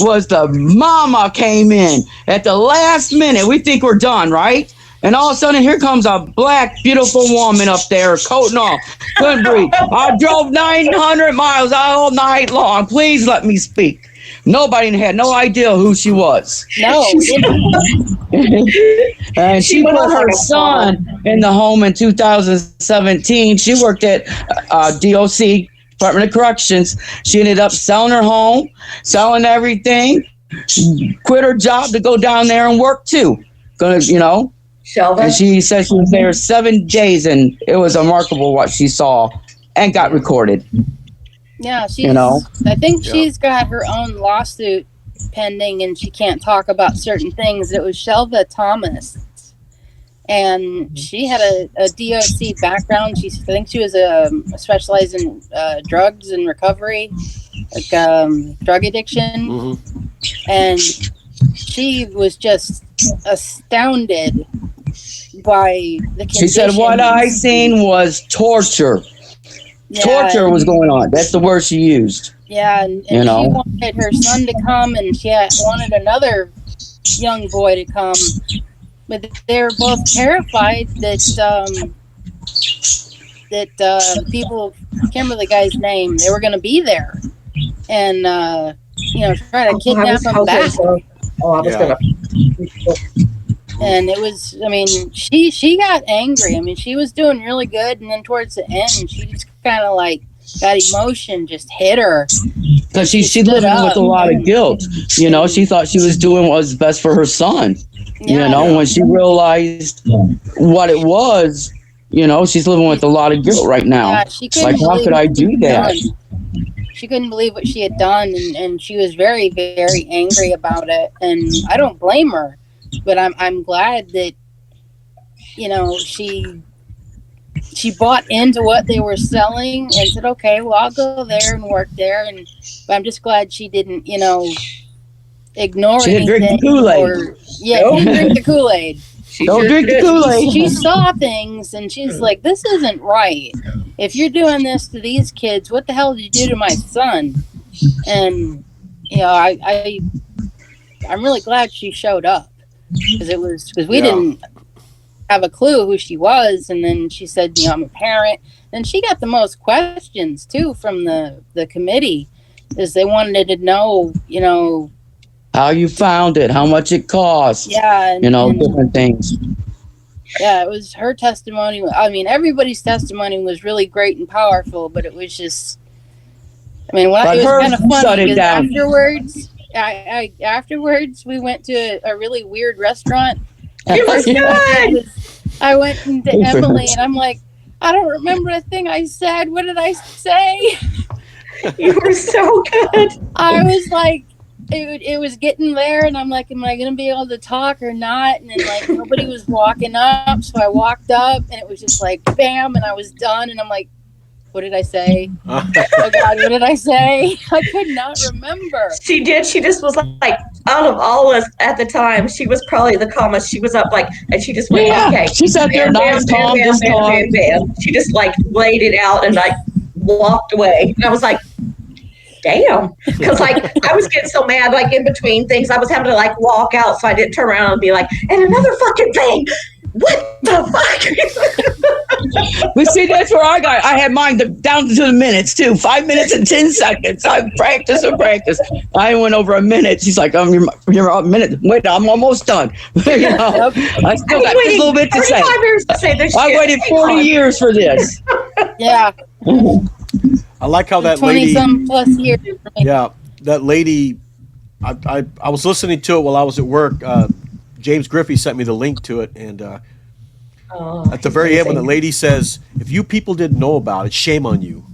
was the mama came in at the last minute. We think we're done, right? And all of a sudden, here comes a black, beautiful woman up there, coat and all. Couldn't breathe. I drove 900 miles all night long. Please let me speak. Nobody had no idea who she was. No. And she put her son in the home in 2017. She worked at DOC, Department of Corrections. She ended up selling her home, selling everything, quit her job to go down there and work too. And she said she was there 7 days, and it was remarkable what she saw. and got recorded. Yeah, she's. You know? I think she's got her own lawsuit pending, and she can't talk about certain things. It was Shelva Thomas, and she had a DOC background. I think she was specialized in drugs and recovery, like drug addiction, and she was just astounded by the conditions. She said, "What I seen was torture." Yeah, torture was going on. That's the word she used. Yeah, and You know? she wanted her son to come, and she wanted another young boy to come, but they were both terrified that people, I can't remember the guy's name, they were going to be there and try to kidnap him back. And it was, I mean, she got angry. I mean, she was doing really good, and then towards the end, she just kind of like that emotion just hit her. Because she living with a lot of guilt. You know, she thought she was doing what was best for her son. Yeah. You know, when she realized what it was, you know, she's living with a lot of guilt right now. Yeah, she couldn't like, how believe could I what do she had that? done. She couldn't believe what she had done, and she was very, very angry about it. And I don't blame her, but I'm glad that, you know, she bought into what they were selling and said, okay, well, I'll go there and work there. But I'm just glad she didn't, you know, ignore She didn't anything. drink the Kool-Aid. She didn't drink the Kool-Aid. Don't drink the Kool-Aid. She saw things, and she's like, this isn't right. If you're doing this to these kids, what the hell did you do to my son? And, you know, I'm really glad she showed up, because we didn't have a clue who she was. And then she said, you know, I'm a parent. And she got the most questions too from the committee, is they wanted to know, you know, how you found it, how much it cost. Yeah. You know, different things. Yeah, it was her testimony. I mean, everybody's testimony was really great and powerful, but it was just, I mean, it was kind of funny because afterwards we went to a really weird restaurant. It was good. I went into Emily and I'm like, I don't remember a thing I said. What did I say? You were so good. I was like, it was getting there, and I'm like, am I gonna be able to talk or not? And then like nobody was walking up, so I walked up, and it was just like bam, and I was done, and I'm like, what did I say? Oh God, what did I say? I could not remember. She did. She just was like, out of all of us at the time, she was probably the calmest. She was up like, and she just went, okay. She sat there, nice, calm, just calm. She just like laid it out and like walked away. And I was like, damn. Because like I was getting so mad, like in between things, I was having to like walk out so I didn't turn around and be like, and another fucking thing. What the fuck? But see, that's where I had mine down to the minutes too. 5 minutes and 10 seconds. I practice. I went over a minute. She's like, you're a minute. Wait, I'm almost done. You know, I still got just a little bit to say. I waited 40 years for this. Yeah. I like how that lady. 20-some plus years. Yeah, that lady. I was listening to it while I was at work. James Griffey sent me the link to it, and at the very end, when the lady says, "If you people didn't know about it, shame on you.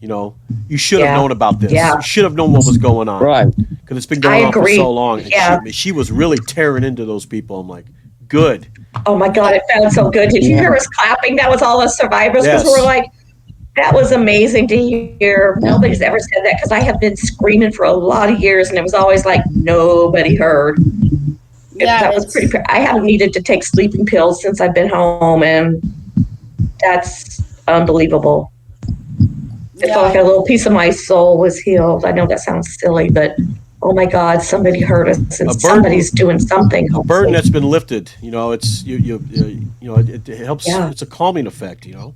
You know, you should have known about this. You should have known what was going on, right? Because it's been going on for so long." And she was really tearing into those people. I'm like, good. Oh my God, it felt so good. Did you hear us clapping? That was all us survivors, because we're like, that was amazing to hear. Nobody's ever said that, because I have been screaming for a lot of years, and it was always like nobody heard. Yeah, that was pretty. I haven't needed to take sleeping pills since I've been home, and that's unbelievable. It felt like a little piece of my soul was healed. I know that sounds silly, but oh my God, somebody heard us, and somebody's doing something. A burden that's been lifted. You know, it's you know, it helps. Yeah. It's a calming effect. You know,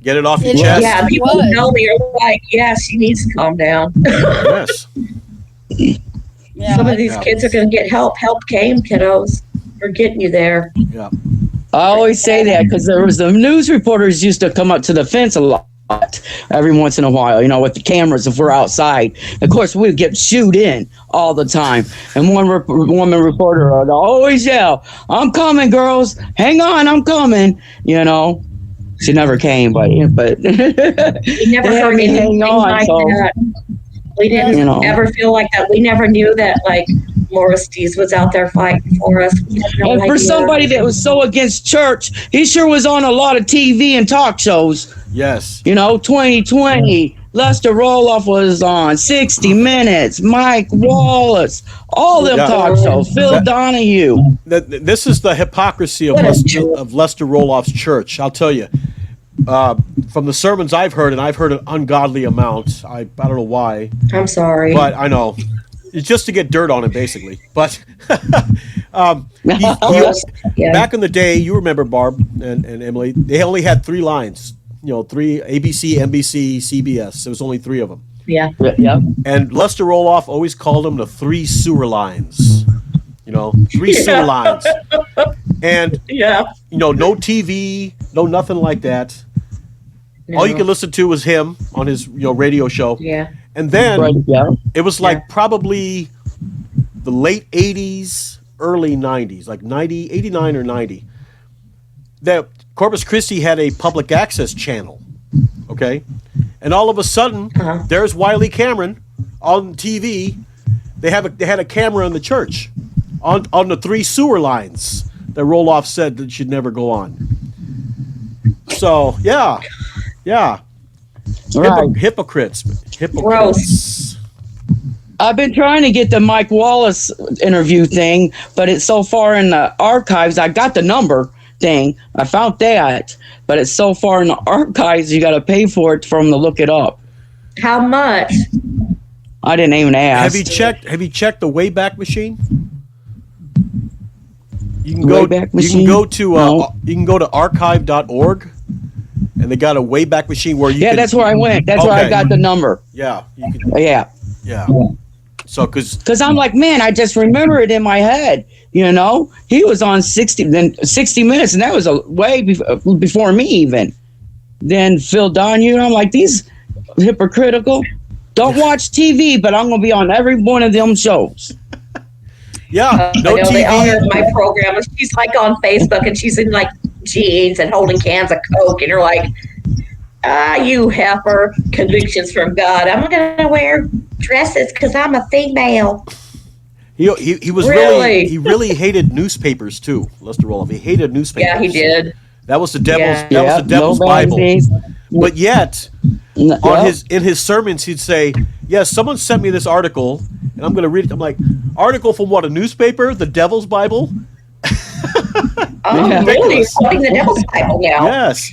get it off your chest. Yeah, people who know me are like, yeah, she needs to calm down. Yes. Yeah, some of these kids are going to get help. Help came, kiddos. We're getting you there. Yeah. I always say that because there was the news reporters used to come up to the fence a lot every once in a while, you know, with the cameras if we're outside. Of course, we'd get shooed in all the time. And one woman reporter would always yell, "I'm coming, girls. Hang on, I'm coming," you know. She never came, but We never they had heard me anything hang on. like So that. We didn't you know, ever feel like that. We never knew that like Morris Dees was out there fighting for us. We had no and for idea. somebody that was so against church, he sure was on a lot of TV and talk shows. Yes. 2020, Lester Roloff was on 60 Minutes, Mike Wallace, all them Yeah. talk shows, Phil Donahue. This is the hypocrisy of What a Lester Roloff's church. I'll tell you. From the sermons I've heard, and I've heard an ungodly amount. I don't know why, I'm sorry. but I know it's just to get dirt on him, basically. But Yeah. back in the day, you remember Barb and Emily. They only had 3 lines. 3 ABC, NBC, CBS. There was only 3 of them. Yeah. Yep. And Lester Roloff always called them the 3 sewer lines. 3 sewer lines. And Yeah. no TV, no nothing like that. No. All you could listen to was him on his radio show. Yeah. And then Right, yeah. it was like probably the late 80s, early 90s, like 89 or 90. That Corpus Christi had a public access channel. Okay? And all of a sudden, there's Wiley Cameron on TV. They had a camera in the church on the 3 sewer lines that Roloff said that should never go on. So, yeah. Right. Hypocrites. Gross. I've been trying to get the Mike Wallace interview thing, but it's so far in the archives. I got the number thing. I found that, but it's so far in the archives, you got to pay for it for them to look it up. How much? I didn't even ask. Have you checked the Wayback Machine? You can Wayback Machine? You can go to No. archive.org, and they got a Wayback Machine where you Yeah, can, that's where I went. That's where I Okay. got the number. Yeah, you can, Yeah. yeah. So Because I'm like, man, I just remember it in my head. He was on 60 Minutes, and that was way before me even. Then Phil Donahue, I'm like, these hypocritical. Don't watch TV, but I'm going to be on every one of them shows. yeah, no I know the owner TV. of my program, she's like on Facebook and she's in like jeans and holding cans of Coke, and you're like, you heifer, convictions from God. I'm gonna wear dresses because I'm a female. He was Really? he really hated newspapers too, Lester Roloff. He hated newspapers. Yeah, he did. That was the devil's. Yeah. That was the devil's no Bible. days. But yet, Yep. in his sermons, he'd say, "Yes, someone sent me this article, and I'm going to read it." I'm like, "Article from what? A newspaper? The Devil's Bible?" Oh, Yeah. really? You're quoting the Devil's Bible now. Yes.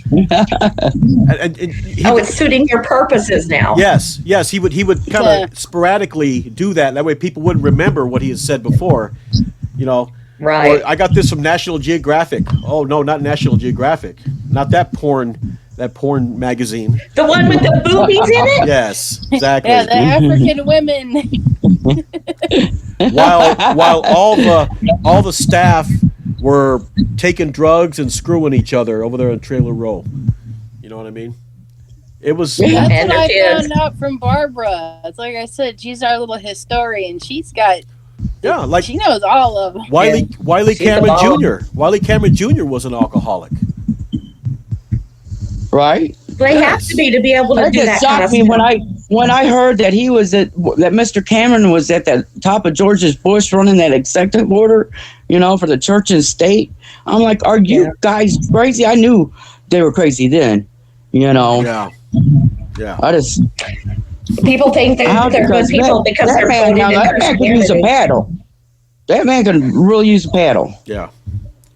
and he Oh, it's suiting your purposes now. yes. He would kind Yeah. of sporadically do that. That way, people wouldn't remember what he had said before. Right. Or I got this from National Geographic. Oh no, not National Geographic. Not that porn magazine. The one with the boobies in it? Yes, exactly. Yeah, the African women. while all the staff were taking drugs and screwing each other over there in Trailer Row. You know what I mean? It was That's And what their I kids. found out from Barbara. It's like I said, she's our little historian. She knows all of them. Wiley She's Cameron the bomb. Jr. Wiley Cameron Jr. was an alcoholic. Right? They have to be able to That do just that kind shocked of me stuff. when I heard that that Mr. Cameron was at the top of George's Bush running that executive order, for the church and state. I'm like, are you guys crazy? I knew they were crazy then, Yeah. I just People think they're good people because they're voted in that man can use a Christianity. paddle. That man can really use a paddle. Yeah.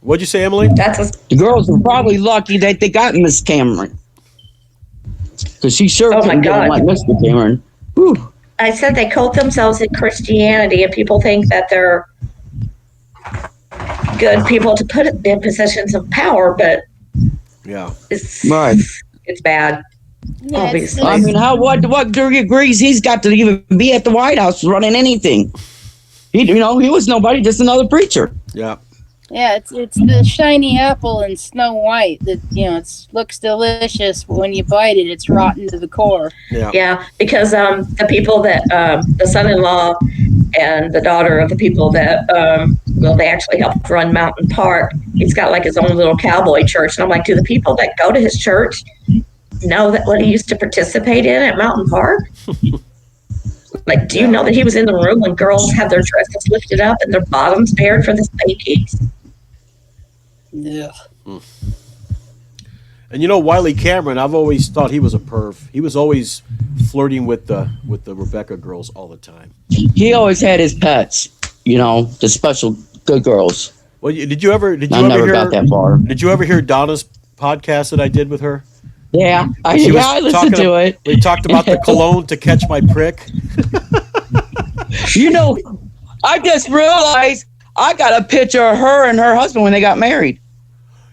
What'd you say, Emily? The girls were probably lucky that they got Miss Cameron. Because she sure Oh, my couldn't get God. like Mr. Cameron. Whew. I said they cult themselves in Christianity, and people think that they're good people to put in positions of power, but Yeah. it's Right. it's bad. Yeah, Obviously. I mean, what degrees he's got to even be at the White House running anything? He was nobody, just another preacher. Yeah. it's the shiny apple in Snow White that it looks delicious, but when you bite it, it's rotten to the core. Yeah. Yeah, because the people that the son-in-law and the daughter of the people that they actually helped run Mountain Park, he's got like his own little cowboy church. And I'm like, do the people that go to his church know that what he used to participate in at Mountain Park? Like, do you know that he was in the room when girls had their dresses lifted up and their bottoms bared for the spankies? Yeah. And you know, Wiley Cameron, I've always thought he was a perv. He was always flirting with the Rebecca girls all the time. He always had his pets, you know, the special good girls. Well, did you ever got that far. Did you ever hear Donna's podcast that I did with her? Yeah, I listened to it. We talked about the cologne to catch my prick. You know, I just realized I got a picture of her and her husband when they got married.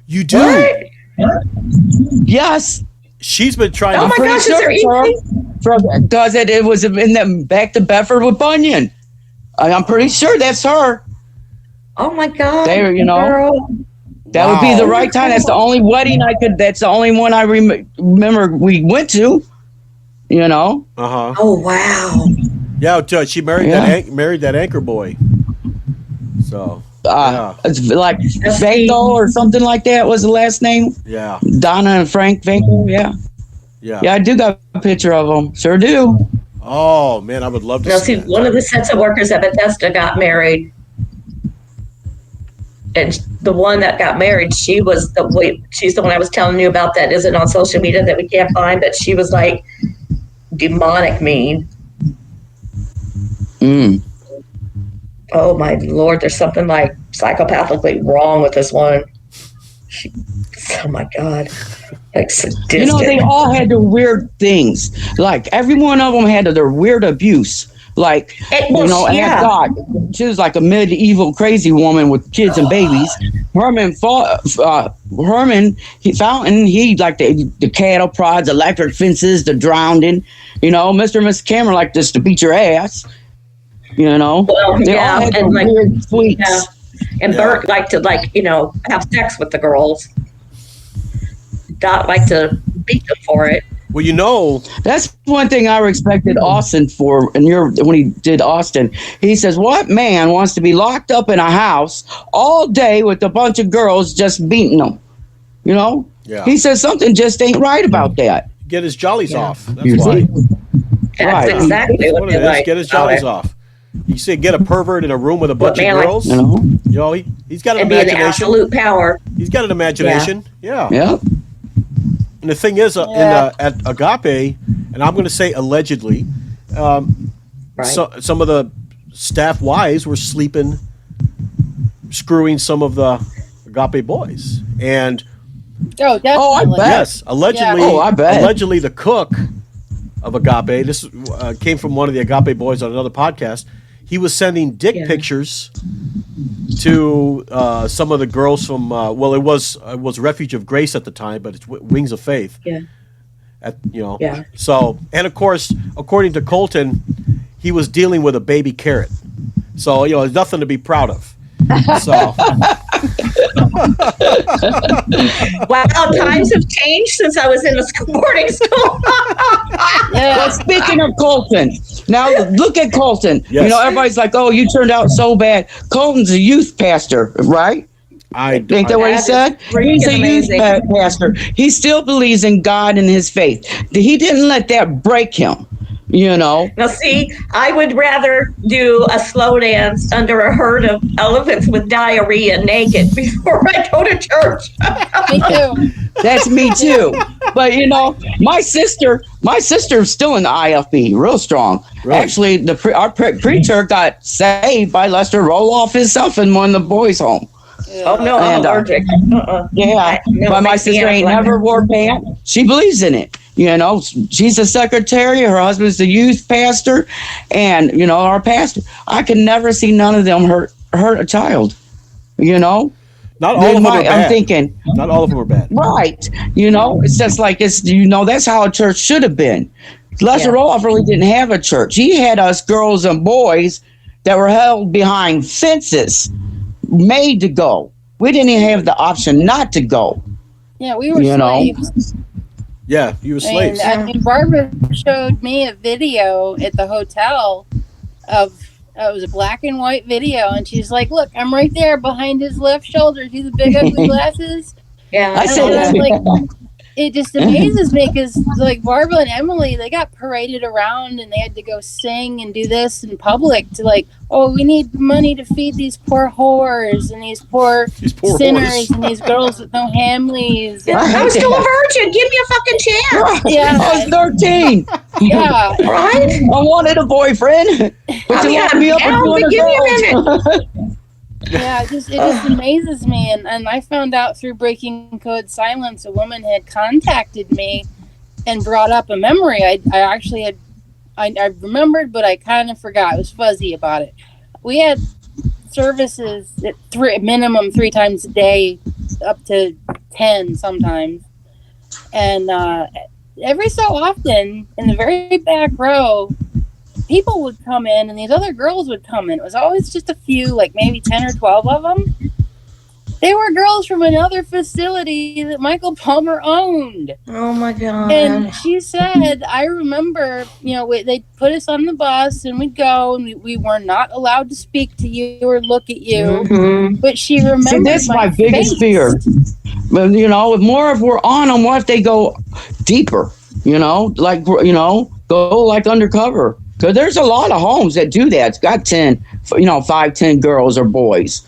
You do? What? Yes. She's been trying Oh to... my gosh, is there anything? Because it was in the back to Bedford with Bunyan. I'm pretty sure that's her. Oh my God. There, you know. Girl. That would be the right time. That's the only wedding that's the only one I remember we went to, you know. Uh-huh. Oh, wow. Yeah, she married that anchor boy. So, it's like Vanko or something like that was the last name. Yeah. Donna and Frank Vanko, yeah. Yeah, I do got a picture of them. Sure do. Oh, man, I would love to see that. One of the sets of workers at Bethesda got married. And the one that got married, she's the one I was telling you about that isn't on social media that we can't find, but she was like demonic mean. Oh my Lord, there's something like psychopathically wrong with this one. Oh my God. Like sadistic. You know, they all had their weird things. Like every one of them had their weird abuse. Like, Aunt Dot, she was like a medieval crazy woman with kids and babies. Fountain, he like the cattle prods, electric fences, the drowning. You know, Mr. and Miss Cameron like this to beat your ass. You know, they all had and like weird tweaks. Yeah. And Bert liked to have sex with the girls. Dot liked to beat them for it. Well, you know, that's one thing I respected Austin for. And when he did Austin, he says, "What man wants to be locked up in a house all day with a bunch of girls just beating them?" You know, He says something just ain't right about that. Get his jollies off. That's why. That's exactly what it is. Like. Get his jollies off. You say get a pervert in a room with a bunch of girls. He's got an imagination. An absolute power. He's got an imagination. Yeah. And the thing is, at Agape, and I'm going to say allegedly, so some of the staff wives were screwing some of the Agape boys, and definitely. I bet. Yes, allegedly. Yeah. I bet. Allegedly, the cook of Agape. This came from one of the Agape boys on another podcast. He was sending dick pictures to some of the girls from it was Refuge of Grace at the time, but it's Wings of Faith. So, and of course, according to Colton, he was dealing with a baby carrot. So, there's nothing to be proud of. So wow, times have changed since I was in the boarding school. Well, speaking of Colton, now look at Colton. Yes. Everybody's like, "Oh, you turned out so bad." Colton's a youth pastor, right? Ain't that what he said? He's a youth pastor. He still believes in God and his faith. He didn't let that break him. Now see, I would rather do a slow dance under a herd of elephants with diarrhea naked before I go to church. Me too. That's me too. But my sister's still in the IFB, real strong. Right. Actually, our preacher got saved by Lester Roloff himself in one of the boys' home. Oh no, I'm allergic. But my sister ain't never wore pants. She believes in it. She's a secretary. Her husband's the youth pastor, and our pastor. I can never see none of them hurt a child. Not all of them are bad. I'm thinking not all of them are bad. Right. It's just like that's how a church should have been. Lester Roloff really didn't have a church. He had us girls and boys that were held behind fences, made to go. We didn't even have the option not to go. Yeah, we were slaves. Yeah, you were slaves. And Barbara showed me a video at the hotel of It was a black and white video, and she's like, "Look, I'm right there behind his left shoulder. See the big ugly glasses?" Yeah. I said And I'm that. like, it just amazes me because like Barbara and Emily, they got paraded around and they had to go sing and do this in public to like, oh, we need money to feed these poor whores and these poor sinners and these girls with no families. Yeah, I was still a virgin. Give me a fucking chance. Yeah. I was 13. Yeah. Right? I wanted a boyfriend, but you locked me up with 200 give me a girls. minute. Yeah, it just amazes me. And I found out through Breaking Code Silence, a woman had contacted me and brought up a memory. I actually had, I remembered, but I kind of forgot. I was fuzzy about it. We had services at minimum 3 times a day, up to 10 sometimes. And every so often, in the very back row, people would come in and these other girls would come in. It was always just a few, like maybe 10 or 12 of them. They were girls from another facility that Michael Palmer owned. Oh my God. And she said, I remember, they'd put us on the bus and we'd go and we were not allowed to speak to you or look at you. Mm-hmm. But she remembered. See, that's my biggest fear. But, if more if we're on them, what if they go deeper? Go like undercover. Because there's a lot of homes that do that. It's got 5, 10 girls or boys.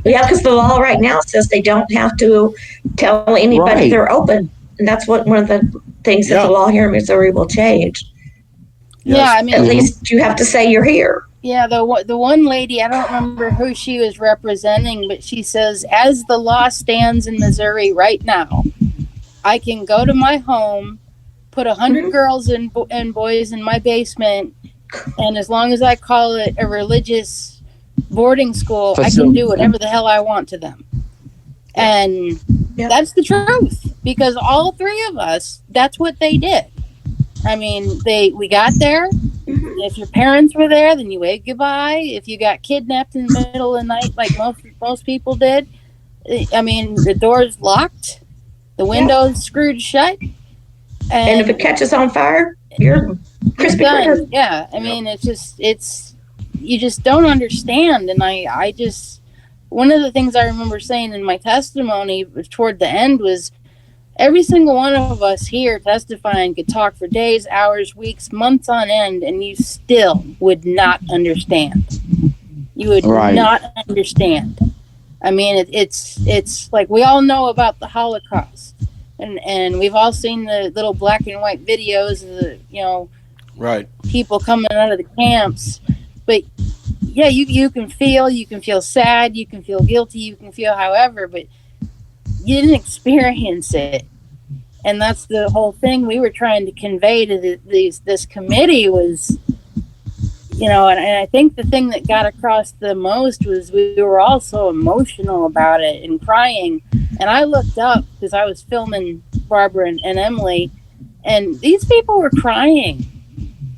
Yeah, because the law right now says they don't have to tell anybody they're open. And that's one of the things that the law here in Missouri will change. Yes. Yeah, I mean, at least you have to say you're here. Yeah, the one lady, I don't remember who she was representing, but she says, as the law stands in Missouri right now, I can go to my home, put 100 girls and boys in my basement, and as long as I call it a religious boarding school, I can do whatever the hell I want to them. And that's the truth, because all 3 of us, that's what they did. I mean, we got there. If your parents were there, then you waved goodbye. If you got kidnapped in the middle of the night, like most people did, I mean, the door's locked, the windows screwed shut. And if it catches on fire, you're crispy critter. Yeah, I mean, you just don't understand. And I just, one of the things I remember saying in my testimony toward the end was, every single one of us here testifying could talk for days, hours, weeks, months on end, and you still would not understand. You would not understand. I mean, it's like we all know about the Holocaust. And we've all seen the little black and white videos of the, people coming out of the camps. But yeah, you can feel sad, you can feel guilty, you can feel however, but you didn't experience it. And that's the whole thing we were trying to convey to this committee was, and I think the thing that got across the most was we were all so emotional about it and crying. And I looked up because I was filming Barbara and Emily, and these people were crying.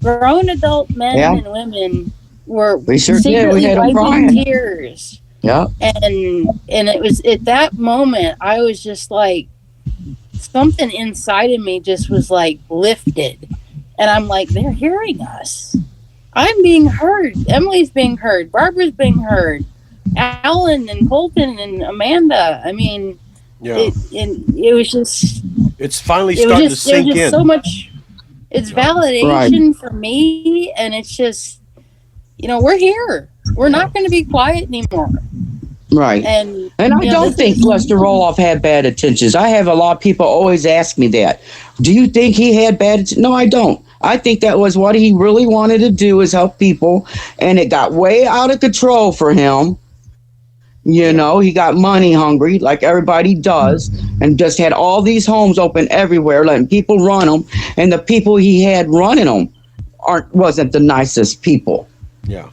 Grown adult men and women were secretly wiping tears. Yeah. And it was at that moment I was just like, something inside of me just was like lifted. And I'm like, they're hearing us. I'm being heard. Emily's being heard. Barbara's being heard. Alan and Colton and Amanda. I mean, it was just. It's finally starting to sink in. So much. It's validation for me, and it's just, we're here. We're not going to be quiet anymore. Right. And I don't think Lester Roloff had bad intentions. I have a lot of people always ask me that. Do you think he had bad intentions? No, I don't. I think that was what he really wanted to do, is help people. And it got way out of control for him. He got money hungry like everybody does, and just had all these homes open everywhere, letting people run them. And the people he had running them wasn't the nicest people. Yeah.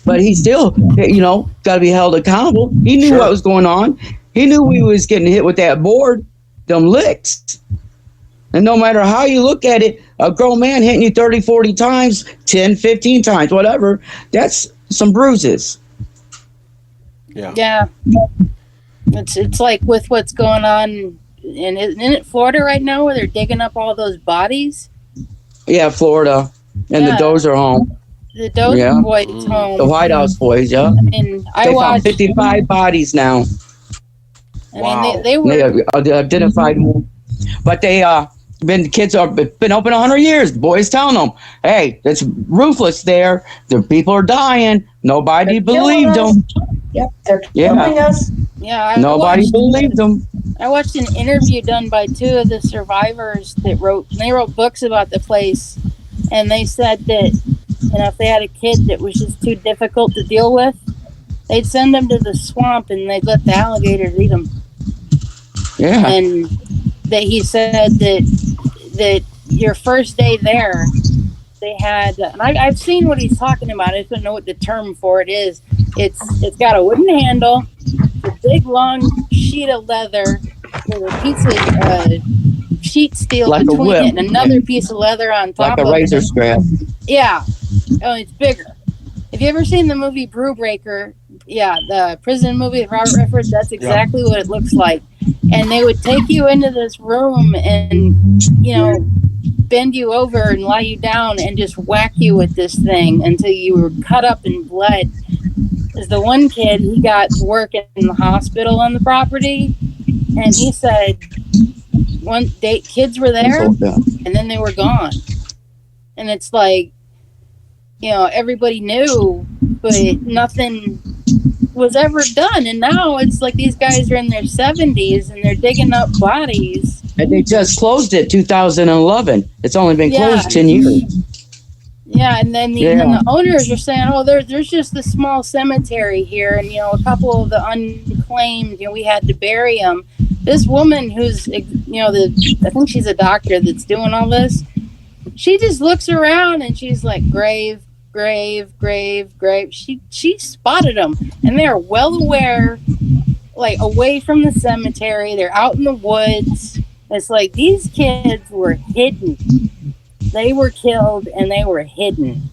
But he still, got to be held accountable. He knew what was going on. He knew he was getting hit with that board, them licks. And no matter how you look at it, a grown man hitting you 30, 40 times, 10, 15 times, whatever, that's some bruises. Yeah. Yeah. It's like with what's going on in Florida right now, where they're digging up all those bodies. Yeah, Florida and the Dozer home. the Dozer Yeah. Boys Mm. home. The White House boys, yeah. And I They found watched. 55 bodies now. I mean, Wow. they They were. identified more. But the kids have been open 100 years. Boys telling them, hey, it's ruthless there. The people are dying. Nobody They're killing believed us. them. Yep, they're Yeah. killing us. Yeah, Nobody believed them. I watched an interview done by two of the survivors that wrote books about the place, and they said that, if they had a kid that was just too difficult to deal with, they'd send them to the swamp and they'd let the alligators eat them. Yeah. And that he said that your first day there, they had, and I've seen what he's talking about. I just don't know what the term for it is. It's got a wooden handle, a big long sheet of leather with a piece of sheet steel Like a between whip. it and another piece of leather on top Like a of razor it. strap. Yeah. Oh, it's bigger. Have you ever seen the movie Brewbreaker? Yeah, the prison movie with Robert Redford. That's exactly what it looks like. And they would take you into this room and, bend you over and lie you down and just whack you with this thing until you were cut up and bled. There's the one kid, he got to work in the hospital on the property, and he said one day kids were there and then they were gone. And it's like, everybody knew, but nothing was ever done. And now it's like these guys are in their 70s and they're digging up bodies. And they just closed it 2011. It's only been closed 10 years. Yeah, and then the owners are saying, oh, there's just a small cemetery here, and a couple of the unclaimed, we had to bury them. This woman who's, I think she's a doctor that's doing all this, she just looks around and she's like, grave, grave, grave, grave. She spotted them, and they are well aware, like away from the cemetery. They're out in the woods. It's like these kids were hidden. They were killed and they were hidden.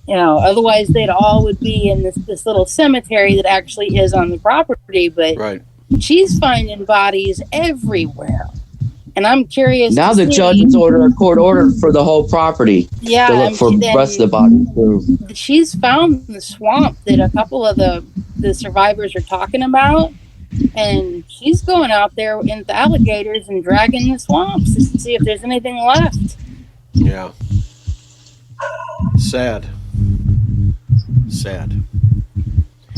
Otherwise they'd all would be in this little cemetery that actually is on the property. But Right. She's finding bodies everywhere. And I'm curious. Now the judge has ordered a court order for the whole property. Yeah. To look for the rest of the bodies. She's found the swamp that a couple of the survivors are talking about. And she's going out there in the alligators and dragging the swamps to see if there's anything left. Yeah. Sad. And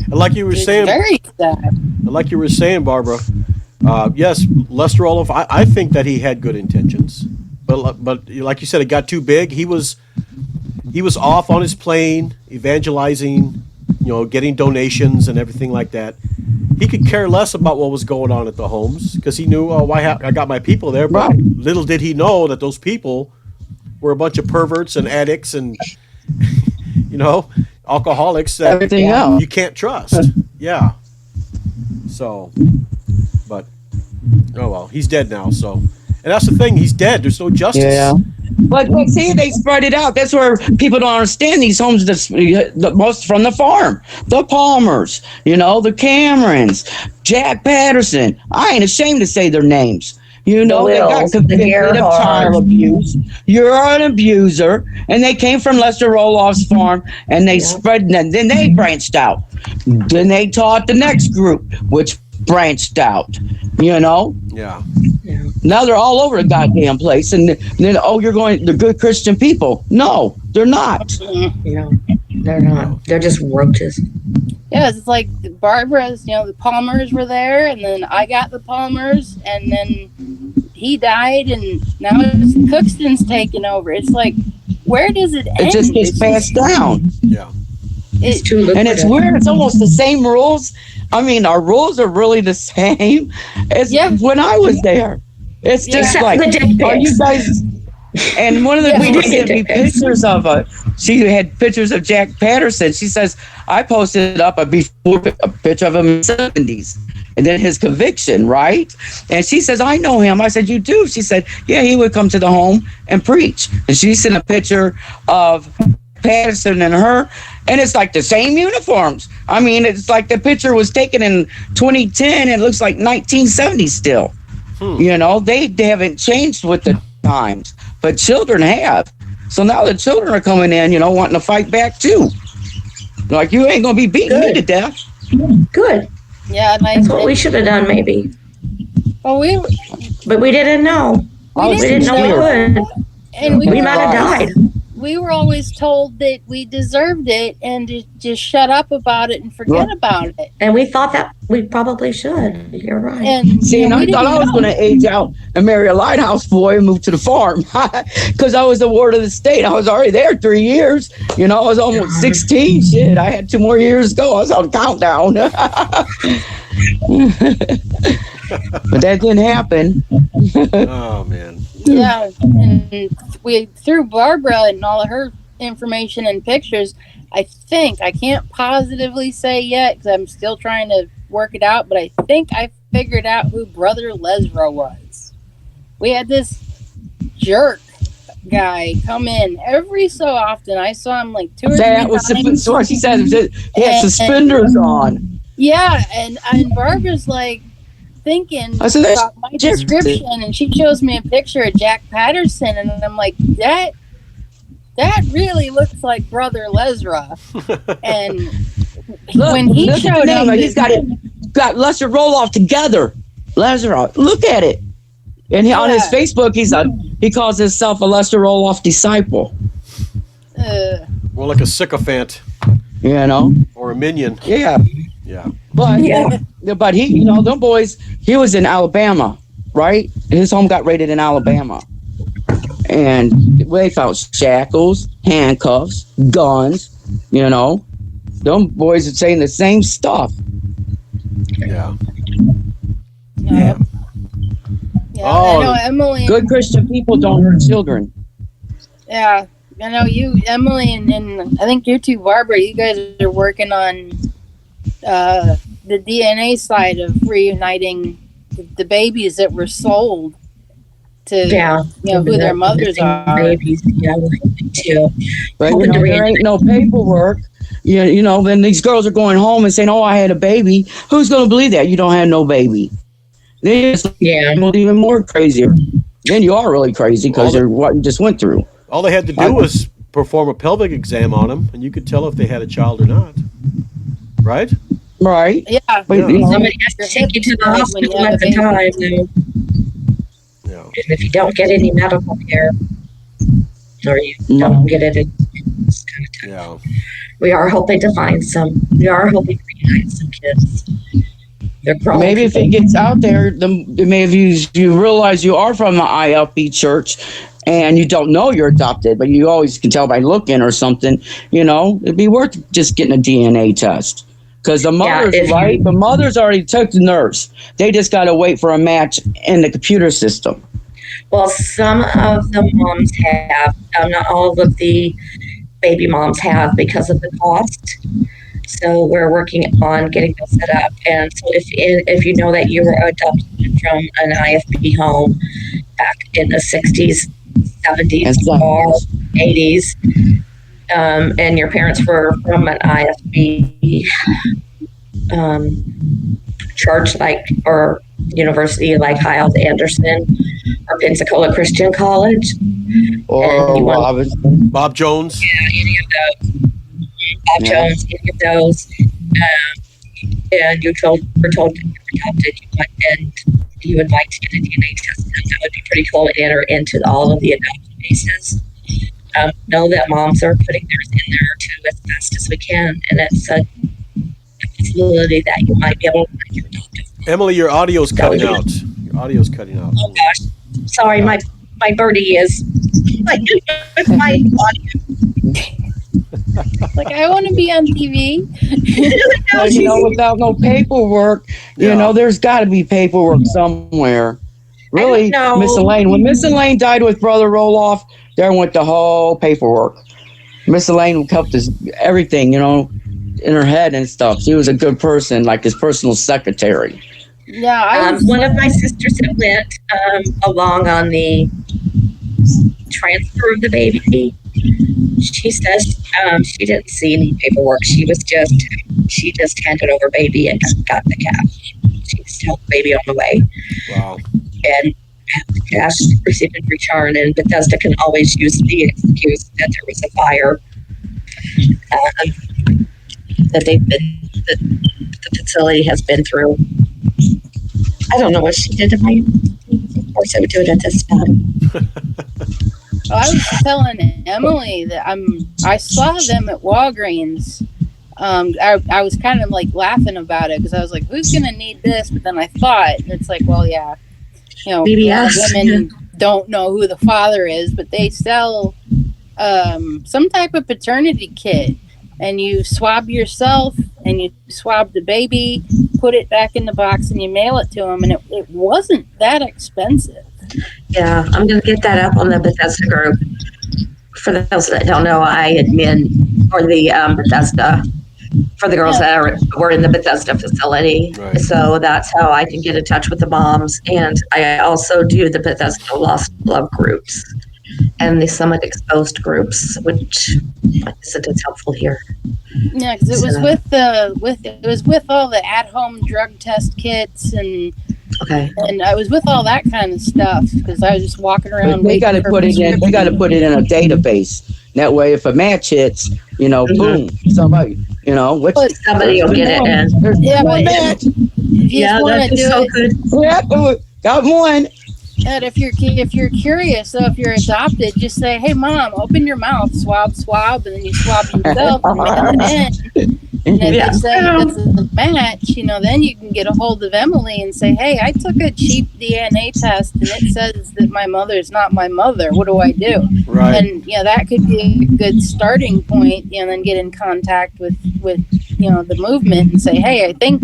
like you were saying, very sad. Like you were saying, Barbara. Yes, Lester Roloff. I think that he had good intentions, but like you said, it got too big. He was off on his plane, evangelizing, getting donations and everything like that. He could care less about what was going on at the homes because he knew, I got my people there. But Right. Little did he know that those people were a bunch of perverts and addicts and alcoholics that Everything else. you can't trust. Yeah. So, but oh well, he's dead now. So, and that's the thing, he's dead. There's no justice. Yeah. But see, they spread it out. That's where people don't understand these homes. The most from the farm, the Palmers, the Camerons, Jack Patterson. I ain't ashamed to say their names. They got convicted of child abuse. You're an abuser, and they came from Lester Roloff's farm, and they spread. And then they branched out. Then they taught the next group, which branched out. Yeah. Now they're all over the goddamn place, and then they're good Christian people. No, they're not. They're not. They're just roaches. Yeah, it's like Barbara's, the Palmers were there, and then I got the Palmers, and then he died, and now it's Cookston's taking over. It's like, where does it end? It just gets passed down. Yeah. It's too lucrative. And it's weird. It's almost the same rules. I mean, our rules are really the same as when I was there. It's just Except like, the dick are you pics. guys? And one of the we people did sent me dick pics. pictures of she had pictures of Jack Patterson. She says, I posted up a picture of him in the 70s. And then his conviction, right? And she says, I know him. I said, you do? She said, yeah, he would come to the home and preach. And she sent a picture of Patterson and her, and it's like the same uniforms. I mean, it's like the picture was taken in 2010 and it looks like 1970 still. They haven't changed with the times, but children have. So now the children are coming in, wanting to fight back too. Like, you ain't gonna be beating me to death. Good. Yeah, That's what we should have done, maybe. Well, But we didn't know. I was We didn't know we scared. could. and We might have died. We were always told that we deserved it and to just shut up about it and forget about it. And we thought that we probably should. You're right. And See, and I we thought I was didn't going to age out and marry a lighthouse boy and move to the farm because I was the ward of the state. I was already there 3 years. I was almost 16. Shit, I had 2 more years to go. I was on countdown. But that didn't happen. Oh, man. Yeah, and we through Barbara and all of her information and pictures. I can't positively say yet because I'm still trying to work it out, but I think I figured out who Brother Lesra was. We had this jerk guy come in every so often. I saw him like 2 or 3 times. So she said he had suspenders on. Yeah, and Barbara's like thinking about my description, and she shows me a picture of Jack Patterson, and I'm like, that really looks like Brother Lesra. And when he showed up, he's got Lester Roloff together. Lesra, look at it. And on his Facebook, he calls himself a Lester Roloff disciple. More like a sycophant. Or a minion. Yeah. Yeah. But he, them boys, he was in Alabama, right? His home got raided in Alabama. And they found shackles, handcuffs, guns, Them boys are saying the same stuff. Yeah. Yeah. Oh, I know Emily. Good Christian people don't hurt children. Yeah. I know you, Emily, and I think you too, Barbara, you guys are working on the DNA side of reuniting the babies that were sold to who their mothers are. Babies, too. But there ain't no paperwork. Then these girls are going home and saying, "Oh, I had a baby." Who's going to believe that you don't have no baby? Then it's even more crazier. Then you are really crazy because you're what you just went through. All they had to do was perform a pelvic exam on them, and you could tell if they had a child or not. Right? Right. Yeah. But, somebody has to take you to the hospital at the time. Yeah. And if you don't get any medical care, or you don't get it, it's kind of tough. Yeah. We are hoping to find some. We are hoping to reunite some kids. They're grown. Maybe if it gets out there, maybe you realize you are from the ILP church, and you don't know you're adopted, but you always can tell by looking or something. It'd be worth just getting a DNA test. Because the mother's the mother's already took the nurse. They just got to wait for a match in the computer system. Well, some of the moms have. Not all of the baby moms have because of the cost. So we're working on getting those set up. And so if you know that you were adopted from an IFB home back in the 60s, 70s, or 80s, and your parents were from an IFB church or university like Hyles-Anderson or Pensacola Christian College, or Bob Jones. Yeah, any of those. Bob Jones, any of those. And you were told that you were adopted, and you would like to get a DNA test, and that would be pretty cool to enter into all of the adoption bases. Know that moms are putting theirs in there too as fast as we can, and it's a possibility that you might be able to find your adoptive. Emily, your audio's cutting out. Your audio's cutting out. Oh gosh, sorry, my birdie is my audio. Like, I want to be on TV. Well, without no paperwork, there's got to be paperwork somewhere. Really, Miss Elaine. When Miss Elaine died with Brother Roloff, there went the whole paperwork. Miss Elaine helped us everything, in her head and stuff. She was a good person, like his personal secretary. Yeah, one of my sisters that went along on the transfer of the baby. She says she didn't see any paperwork. She just handed over baby and got the cash. She was telling the baby on the way. Wow. And cash received and return, and Bethesda can always use the excuse that there was a fire that the facility has been through. I don't know what she did to my. Of course, I would do it at this time. I was telling Emily that I saw them at Walgreens. I was kind of like laughing about it because I was like, who's gonna need this? But then I thought, and it's like, well, yeah, Maybe a lot of us. women don't know who the father is, but they sell some type of paternity kit, and you swab yourself and you swab the baby, put it back in the box, and you mail it to them, and it wasn't that expensive. Yeah, I'm going to get that up on the Bethesda group. For those that don't know, I admin for the Bethesda, for the girls that were in the Bethesda facility. Right. So that's how I can get in touch with the moms. And I also do the Bethesda Lost Love groups and the Summit Exposed groups, which isn't as helpful here. Yeah, because it was with all the at-home drug test kits and I was with all that kind of stuff because I was just walking around. But they got to put it in. They got to put it in a database. That way, if a match hits, boom, somebody, Somebody will get it in. There's one but match. if you just want to do so it, good. Yeah, got one. and if you're curious, so if you're adopted, just say, "Hey, mom, open your mouth, swab," and then you swab yourself and mail it in. And if they say this is a match, then you can get a hold of Emily and say, hey, I took a cheap DNA test and it says that my mother is not my mother. What do I do? Right. And, that could be a good starting point, and then get in contact with the movement and say, hey, I think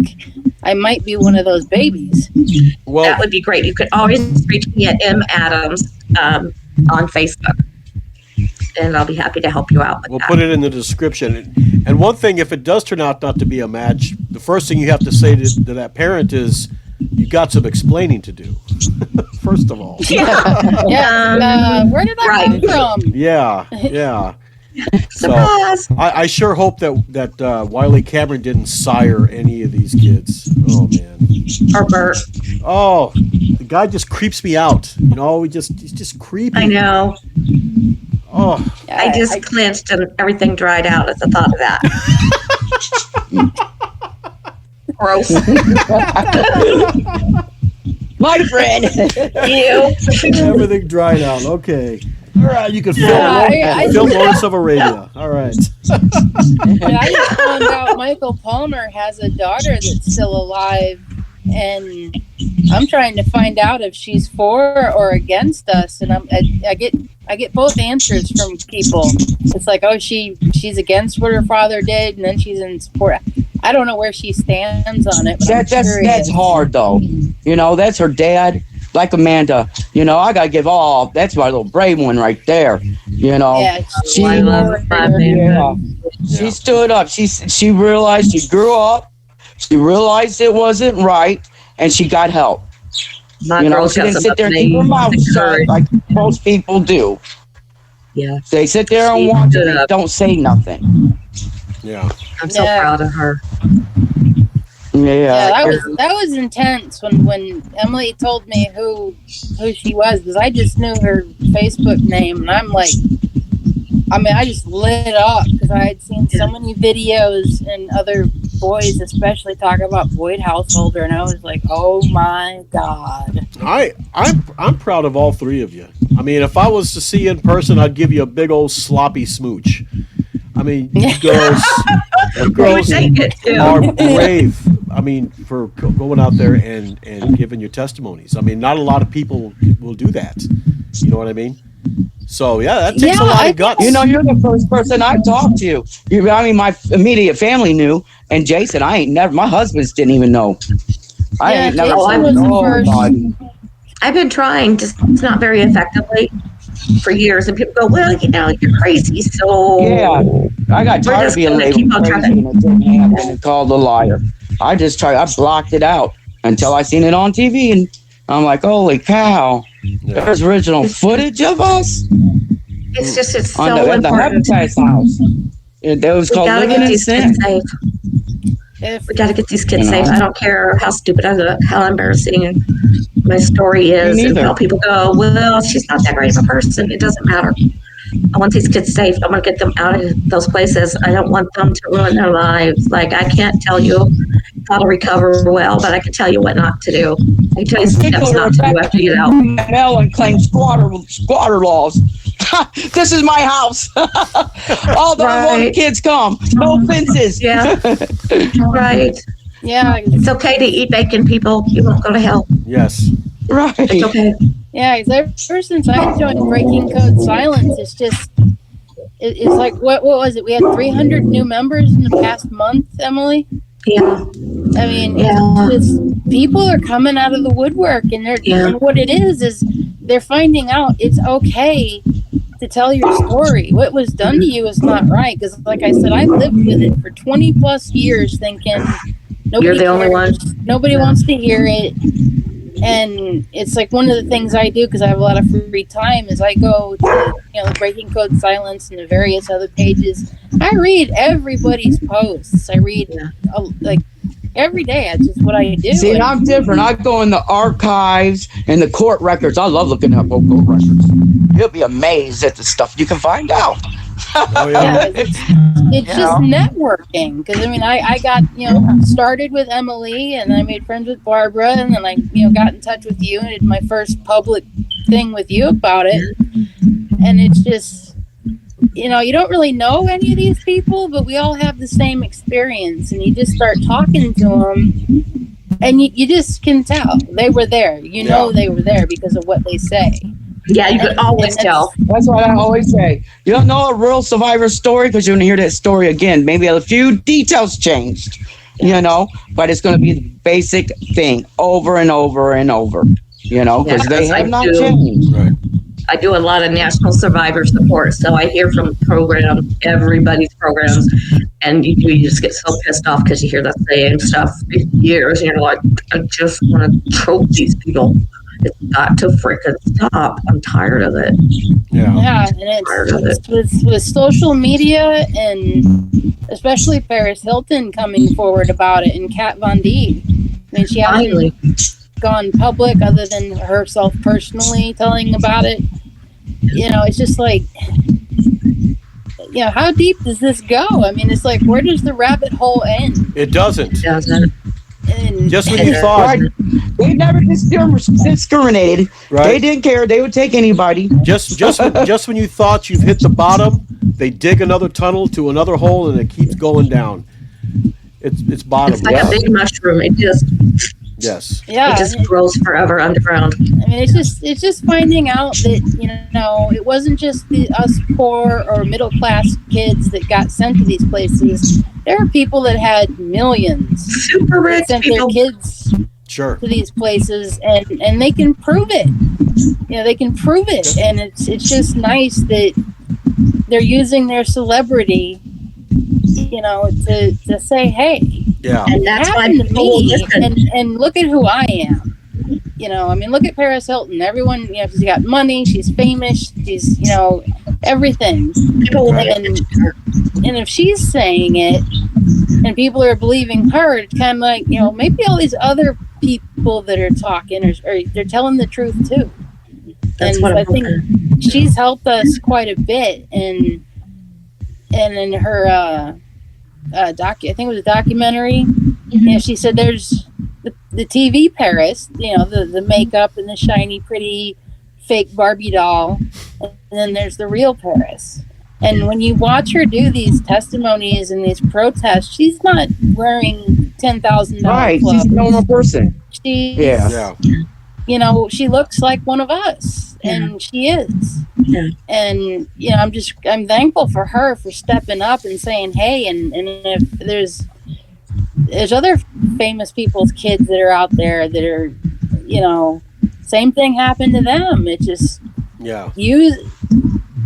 I might be one of those babies. Well, That would be great. You could always reach me at M. Adams on Facebook. And I'll be happy to help you out with we'll that. put it in the description. And one thing, if it does turn out not to be a match, the first thing you have to say to that parent is, you got some explaining to do. First of all. Where did I come from? Yeah. Surprise! So I sure hope that Wiley Cameron didn't sire any of these kids. Oh man. Or Bert. Oh, the guy just creeps me out. He's just creepy. I know. Oh. I just clenched and everything dried out at the thought of that. Gross. My friend. Ew. Everything dried out. Okay. All right, you can film Lawrence of Arabia. All right. I just found out Michael Palmer has a daughter that's still alive, and I'm trying to find out if she's for or against us. And I get both answers from people. It's like, oh, she's against what her father did, and then she's in support. I don't know where she stands on it. But That's hard though. That's her dad. Like Amanda, I gotta give all. That's my little brave one right there. Yeah, she stood up. She realized she grew up. She realized it wasn't right, and she got help. She didn't sit there and keep her mouth shut like most people do. Yeah, they sit there and watch it. They don't say nothing. Yeah, I'm so proud of her. Yeah, that was intense when Emily told me who she was, because I just knew her Facebook name, and I'm like, I just lit up because I had seen so many videos and other boys especially talk about Boyd Householder, and I was like, oh my God. I'm proud of all three of you. If I was to see you in person, I'd give you a big old sloppy smooch. You girls are brave. For going out there and giving your testimonies. Not a lot of people will do that. You know what I mean? So yeah, that takes a lot of guts. You're the first person I talked to. My immediate family knew, and Jason, my husbands didn't even know. I ain't never told nobody. I've been trying, just not very effectively, for years, and people go, well, you're crazy, so yeah, I got tired of being labeled crazy and it didn't happen and called a liar. I blocked it out until I seen it on TV, and I'm like, holy cow, there's original footage of us. It's so important. The Habitat's house. That was called Living in Sin. We got to get these kids safe. I don't care how stupid I look, how embarrassing. my story is. Me And neither. people go, well, she's not that great of a person. It doesn't matter. I want these kids safe. I want to get them out of those places. I don't want them to ruin their lives. Like, I can't tell you how to recover well, but I can tell you what not to do. I can tell you steps not to do after you get out. Mel and claim squatter laws. This is my house. All the Right. kids come. No fences. Yeah. Right. Yeah, It's okay to eat bacon, people. You won't go to hell. Yes. Right. It's okay. yeah. 'Cause ever since I joined Breaking Code Silence, it's just it's like what was it? We had 300 new members in the past month, Emily. Yeah. I mean, Yeah. it's people are coming out of the woodwork, and and what it is they're finding out it's okay to tell your story. What was done to you is not right. Because, like I said, I lived with it for 20 plus years, thinking nobody You're the only cares, one. nobody wants to hear it. And it's like one of the things I do because I have a lot of free time is I go to the Breaking Code Silence and the various other pages. I read everybody's posts. I read like every day. That's just what I do. See, and I'm different. I go in the archives and the court records. I love looking up old court records. You'll be amazed at the stuff you can find out. Oh Yeah, yeah. it's just networking. Because I mean, I got started with Emily, and I made friends with Barbara, and then I got in touch with you and did my first public thing with you about it. And it's just you don't really know any of these people, but we all have the same experience, and you just start talking to them, and you just can tell they were there. They were there because of what they say. Yeah, you could always tell. That's what I always say. You don't know a real survivor story because you're going to hear that story again. Maybe a few details changed, but it's going to be the basic thing over and over and over, because they have not changed. Right. I do a lot of national survivor support, so I hear from everybody's programs, and you just get so pissed off because you hear the same stuff for years, and you're like, I just want to choke these people. It's got to frickin' stop. I'm tired of it. Yeah, and it's with social media and especially Paris Hilton coming forward about it and Kat Von D. I mean, she hasn't gone public other than herself personally telling about it. It's just like, how deep does this go? I mean, it's like, where does the rabbit hole end? It doesn't. It doesn't. And Just when you thought, they never discriminated. Right. They didn't care. They would take anybody. just when you thought you've hit the bottom, they dig another tunnel to another hole, and it keeps going down. It's bottom. It's like a big mushroom. It just Yes. yeah, it just grows forever underground. I mean, it's just finding out that it wasn't just us poor or middle class kids that got sent to these places. There are people that had millions Super rich that sent people. their kids Sure. to these places, and they can prove it. They can prove it, and it's just nice that they're using their celebrity, to say, hey, Yeah. And that's why happened to people will me, listen. and look at who I am. I mean, look at Paris Hilton. Everyone, she's got money, she's famous, she's, everything. People will Right. And if she's saying it, and people are believing her, it's kind of like, maybe all these other people that are talking or they're telling the truth too. That's And what I I'm think hoping. she's helped us quite a bit, and in her I think it was a documentary. She said there's the TV Paris, the makeup and the shiny, pretty, fake Barbie doll, and then there's the real Paris. And when you watch her do these testimonies and these protests, she's not wearing $10,000 Right. clothes. She's a normal person. She's, Yeah. she looks like one of us, and she is. Yeah. And I'm thankful for her for stepping up and saying, hey, and if there's other famous people's kids that are out there that are, same thing happened to them. It just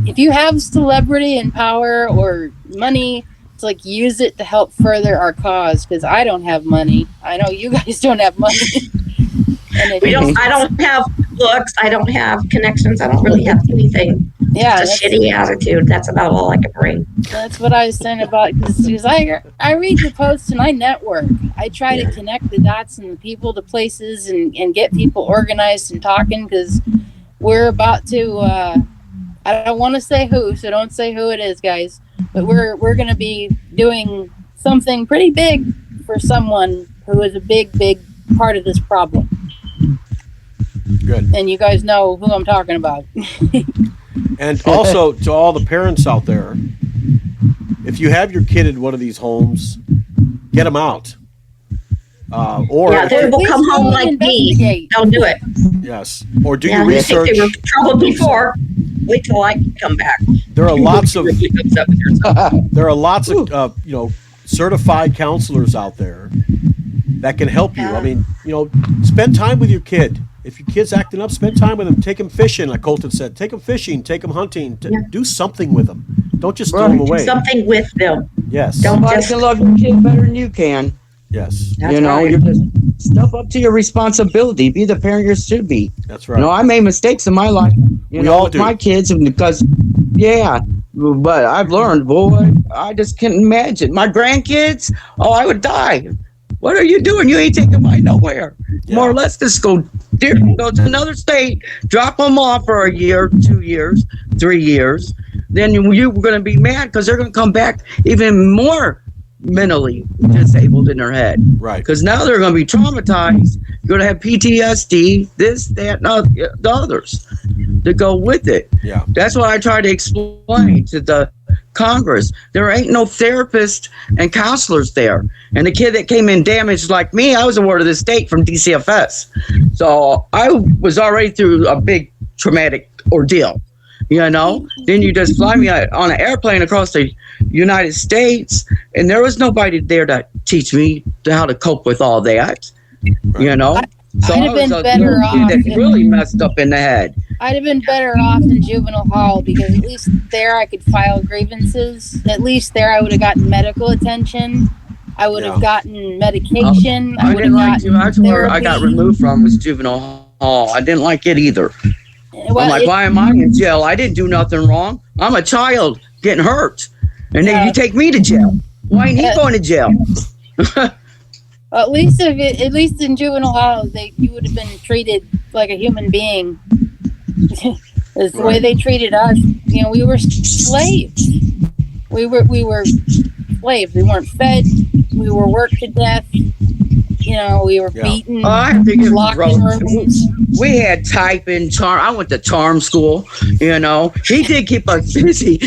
if you have celebrity and power or money, it's like use it to help further our cause, because I don't have money. I know you guys don't have money. And I don't have looks. I don't have connections. I don't really have anything. Yeah, Just a shitty attitude. That's about all I can bring. that's what I was saying about, because I read the posts and I network. I try to connect the dots and the people to places and get people organized and talking, because we're about to, I don't want to say who, so don't say who it is, guys, but we're going to be doing something pretty big for someone who is a big part of this problem. Good. And you guys know who I'm talking about. And also to all the parents out there, if you have your kid in one of these homes, get them out. Or Yeah, they will come home like me. They'll do it. yes, or do Yeah, your they think research. they were in trouble before. Wait till I come back. There are lots of Really upset with yourself. there are lots of certified counselors out there that can help you. Yeah. I mean, spend time with your kid. If your kid's acting up, spend time with them. Take them fishing, like Colton said. Take them fishing. Take them hunting. Do something with them. Don't just throw them away. Do something with them. Yes. Don't Somebody just. can love your kid better than you can. Yes. That's You're right. just step up to your responsibility. Be the parent you should be. That's right. I made mistakes in my life. We all with do. my kids, and because, but I've learned, boy, I just can't imagine. My grandkids, I would die. What are you doing? You ain't taking mine nowhere. Yeah. More or less, just go to another state, drop them off for a year, 2 years, 3 years. Then you were going to be mad because they're going to come back even more mentally disabled in their head. Right. Because now they're going to be traumatized. You're going to have PTSD, this, that, and the others to go with it. Yeah. That's what I try to explain to the Congress. There ain't no therapists and counselors there. And the kid that came in damaged like me, I was awarded the state from DCFS. So I was already through a big traumatic ordeal. Then you just fly me on an airplane across the United States, and there was nobody there to teach me how to cope with all that. Right. So I'd I have was been a better little off kid that if- really messed up in the head. I'd have been better off in juvenile hall, because at least there I could file grievances. At least there I would have gotten medical attention. I would have gotten medication. I would have didn't like gotten that's where I got therapy. removed from was juvenile hall. I didn't like it either. Well, I'm like, why am I in jail? I didn't do nothing wrong. I'm a child getting hurt. And then you take me to jail. Why ain't he going to jail? at least in juvenile hall, you would have been treated like a human being. It's the way they treated us. We were slaves. We were slaves. We weren't fed. We were worked to death. We were beaten. I have to give locked in rooms. We had typing, charm. I went to charm school. He did keep us busy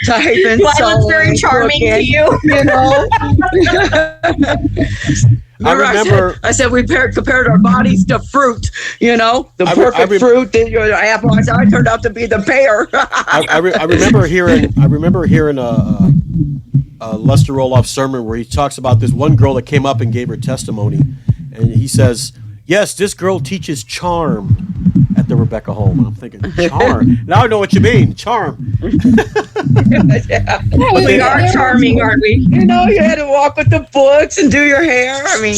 typing. Well, it's very charming to you. I remember. I said we compared our bodies to fruit. The perfect fruit. Then your apple. I turned out to be the pear. I remember hearing a Lester Roloff sermon where he talks about this one girl that came up and gave her testimony, and he says, "Yes, this girl teaches charm at the Rebecca home." And I'm thinking, charm. Now I know what you mean, charm. We are charming, aren't we? You had to walk with the books and do your hair. I mean,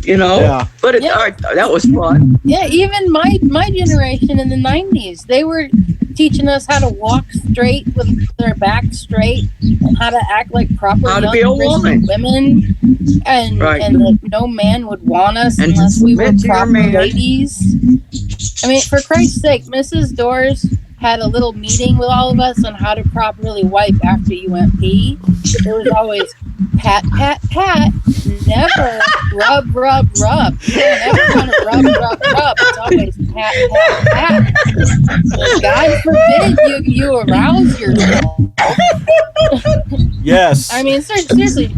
Yeah. But that was fun. Yeah, even my generation in the 90s, they were teaching us how to walk straight with their back straight, and how to act like proper How to young be a Christian women, and that no man would want us And unless to we were submit to your proper man. ladies. I mean, for Christ's sake, Mrs. Doors had a little meeting with all of us on how to properly wipe after you went pee. It was always pat, pat, pat. Never rub, rub, rub. You never want to rub, rub, rub. It's always pat, pat, pat. God forbid you arouse yourself. Yes. I mean, seriously,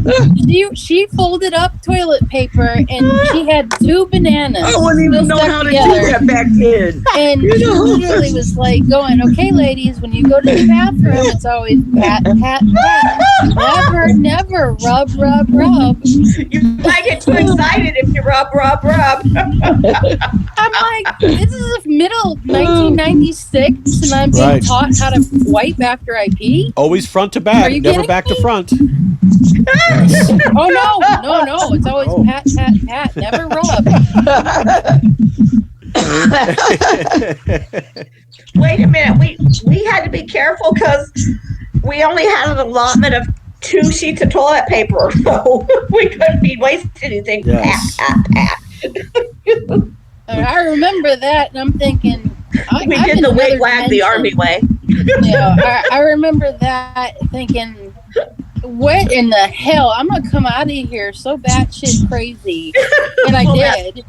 she folded up toilet paper and she had 2 bananas. I wouldn't even know stuck how to together. do that back then. And she literally was like going, "Okay, ladies, when you go to the bathroom, it's always pat, pat, pat. Never rub, rub, rub." You might get too excited if you rub. I'm like, this is middle 1996, and I'm being Right. taught how to wipe after I pee. Always front to back, Are you never kidding back to me? front. Oh no! It's always Oh. pat, pat, pat. Never rub. Wait a minute. We had to be careful because we only had an allotment of 2 sheets of toilet paper, so we couldn't be wasting anything. Yes. I remember that, and I'm thinking, We did the wig-wag the Army way. I remember that, thinking, what in the hell? I'm gonna come out of here so batshit crazy, and I did.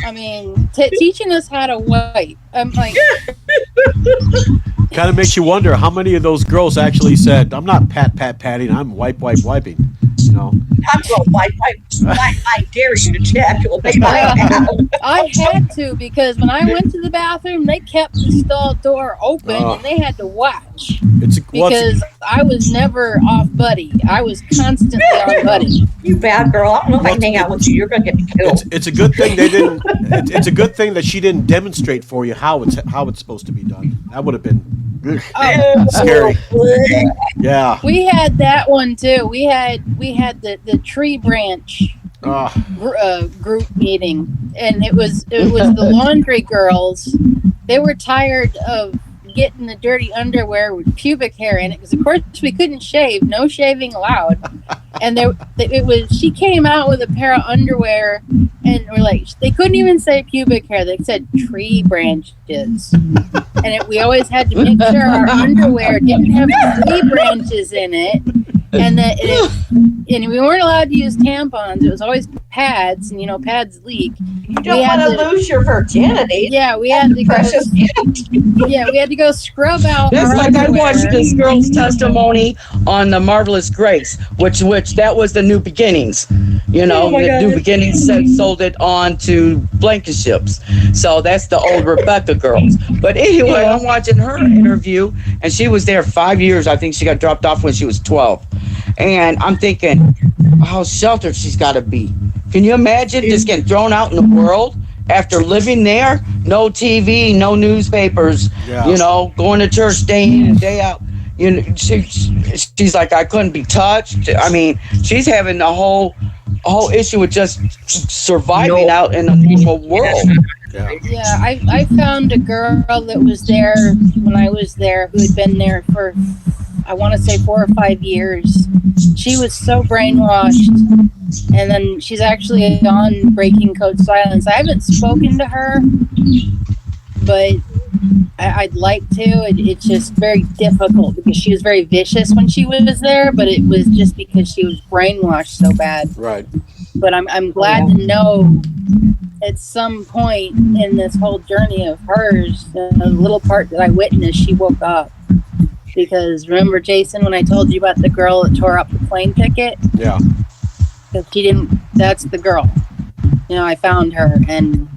I mean, teaching us how to wipe. I'm like, Kind of makes you wonder how many of those girls actually said, "I'm not patting, I'm wiping." You know. I'm going wipe. I dare you to check. I had to, because when I went to the bathroom, they kept the stall door open, and they had to watch. Because I was never off buddy. I was constantly on buddy. You bad girl. I don't know if I can hang out with you. You're gonna get me killed. It's a good thing they didn't. It's a good thing that she didn't demonstrate for you how it's supposed to be done. That would have been scary. Yeah. We had that one too. We had the tree branch group meeting, and it was the laundry girls. They were tired of getting the dirty underwear with pubic hair in it, because of course we couldn't shave, no shaving allowed. And she came out with a pair of underwear, and we're like, they couldn't even say pubic hair, they said tree branches. And we always had to make sure our underwear didn't have tree branches in it, and and we weren't allowed to use tampons. It was always pads, and pads leak. You don't want to lose your virginity. Yeah, we had to go. Yeah, we had to go scrub out. That's like underwear. I watched this girl's testimony on the Marvelous Grace, which that was the New Beginnings. The New Beginnings sold it on to Blankenships. So that's the old Rebecca girls. But anyway, I'm watching her interview, and she was there 5 years. I think she got dropped off when she was 12. And I'm thinking, how sheltered she's got to be. Can you imagine just getting thrown out in the world after living there? No TV, no newspapers, going to church day in and day out. She's like, I couldn't be touched. I mean, she's having a whole issue with just surviving out in the normal world. Yeah, I found a girl that was there when I was there, who had been there for, I want to say 4 or 5 years. She was so brainwashed, and then she's actually on Breaking Code Silence. I haven't spoken to her, but I'd like to. It's just very difficult, because she was very vicious when she was there, but it was just because she was brainwashed so bad. Right. But I'm glad to know at some point in this whole journey of hers, the little part that I witnessed, she woke up. Because remember, Jason, when I told you about the girl that tore up the plane ticket? Yeah. Because she didn't, that's the girl. I found her, and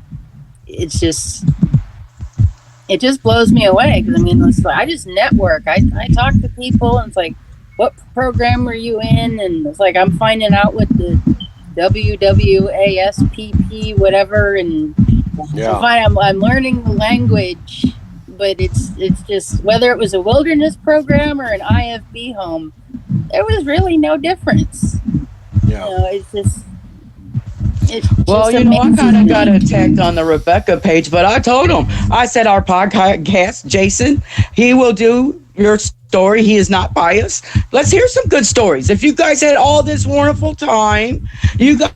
it just blows me away. Because, it's like, I just network. I talk to people, and it's like, what program were you in? And it's like, I'm finding out what the WWASPP, whatever, and I'm learning the language. But it's just, whether it was a wilderness program or an IFB home, there was really no difference. Yeah. It's just I kind of got attacked on the Rebecca page, but I told him, I said, our podcast, Jason, he will do your story. He is not biased. Let's hear some good stories. If you guys had all this wonderful time, you guys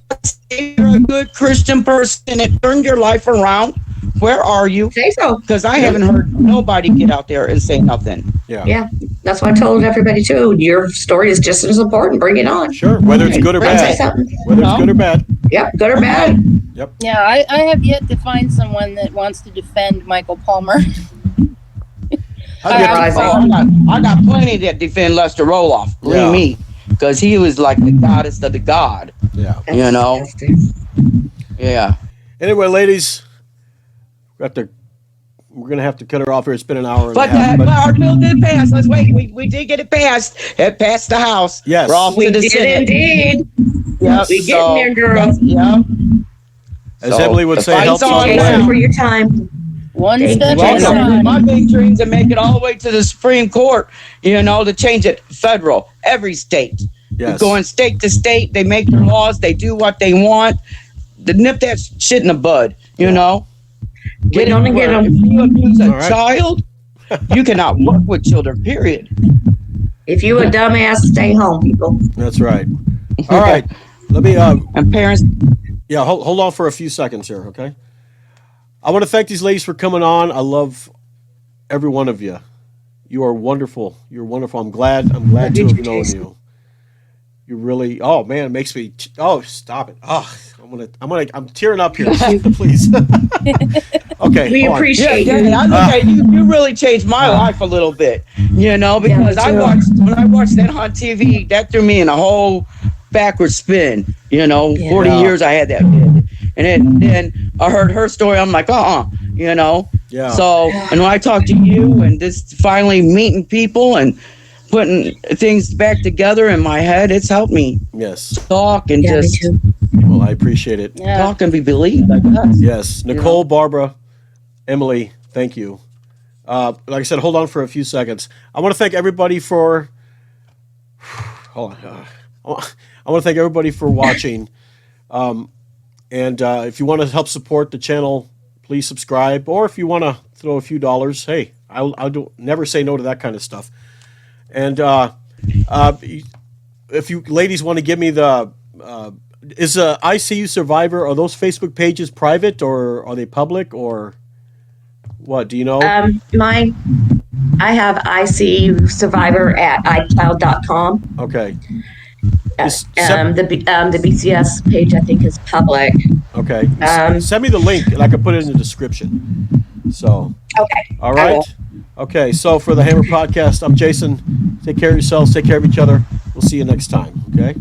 say you're a good Christian person and turned your life around, where are you? Say so. Because I haven't heard nobody get out there and say nothing. Yeah. That's what I told everybody too. Your story is just as important. Bring it on. Sure. Whether it's good or bad. Whether it's good or bad. Yep. Good or bad. Yep. Yeah. I have yet to find someone that wants to defend Michael Palmer. I got plenty that defend Lester Roloff. Believe me. Because he was like the goddess of the god. Yeah. Yeah. Anyway, ladies, we're gonna have to cut her off here. It's been an hour and a half. But our bill did pass. Let's wait. We did get it passed. It passed the House. Yes. We're off to the Senate. Indeed. Yep. We getting there, girl. Yeah. As Emily would say, help on Thank down. you for your time. One step at a Well, time. my big dream is to make it all the way to the Supreme Court, to change it federal, every state. Yes. Going state to state, they make their laws, they do what they want. They nip that shit in the bud, you know? We don't get them. If you abuse a All right. child, you cannot work with children, period. If you a dumbass, stay home, people. That's right. All right. Let me. And parents, Yeah. Hold on for a few seconds here. Okay. I want to thank these ladies for coming on. I love every one of you. You are wonderful. You're wonderful. I'm glad to have known you. You really. Oh man, it makes me. Oh, stop it. Oh, I'm tearing up here. Please. Okay. We hold on. appreciate yeah, you. I look at you. You really changed my life a little bit, because me when I watched that on TV, that threw me in a whole backward spin. 40 Yeah. years I had that kid, and then I heard her story. I'm like, Yeah. So, and when I talked to you and this finally meeting people and putting things back together in my head, it's helped me Yes. talk and Yeah, me just too. Well, I appreciate it. Yeah. talk and be believed, I guess. Yes. Nicole, Barbara, Emily, thank you. Like I said, hold on for a few seconds. I want to thank everybody for. Hold on. I want to thank everybody for watching. And if you want to help support the channel, please subscribe. Or if you want to throw a few dollars, hey, I'll never say no to that kind of stuff. And if you ladies want to give me the. Is ICU Survivor, are those Facebook pages private or are they public or what? Do you know? Mine, I have ICU Survivor at iCloud.com. Okay. The BCS page, I think, is public. Okay. Send me the link and I can put it in the description. So. Okay. All I right. will. Okay. So for the Hammer Podcast, I'm Jason. Take care of yourselves. Take care of each other. We'll see you next time. Okay.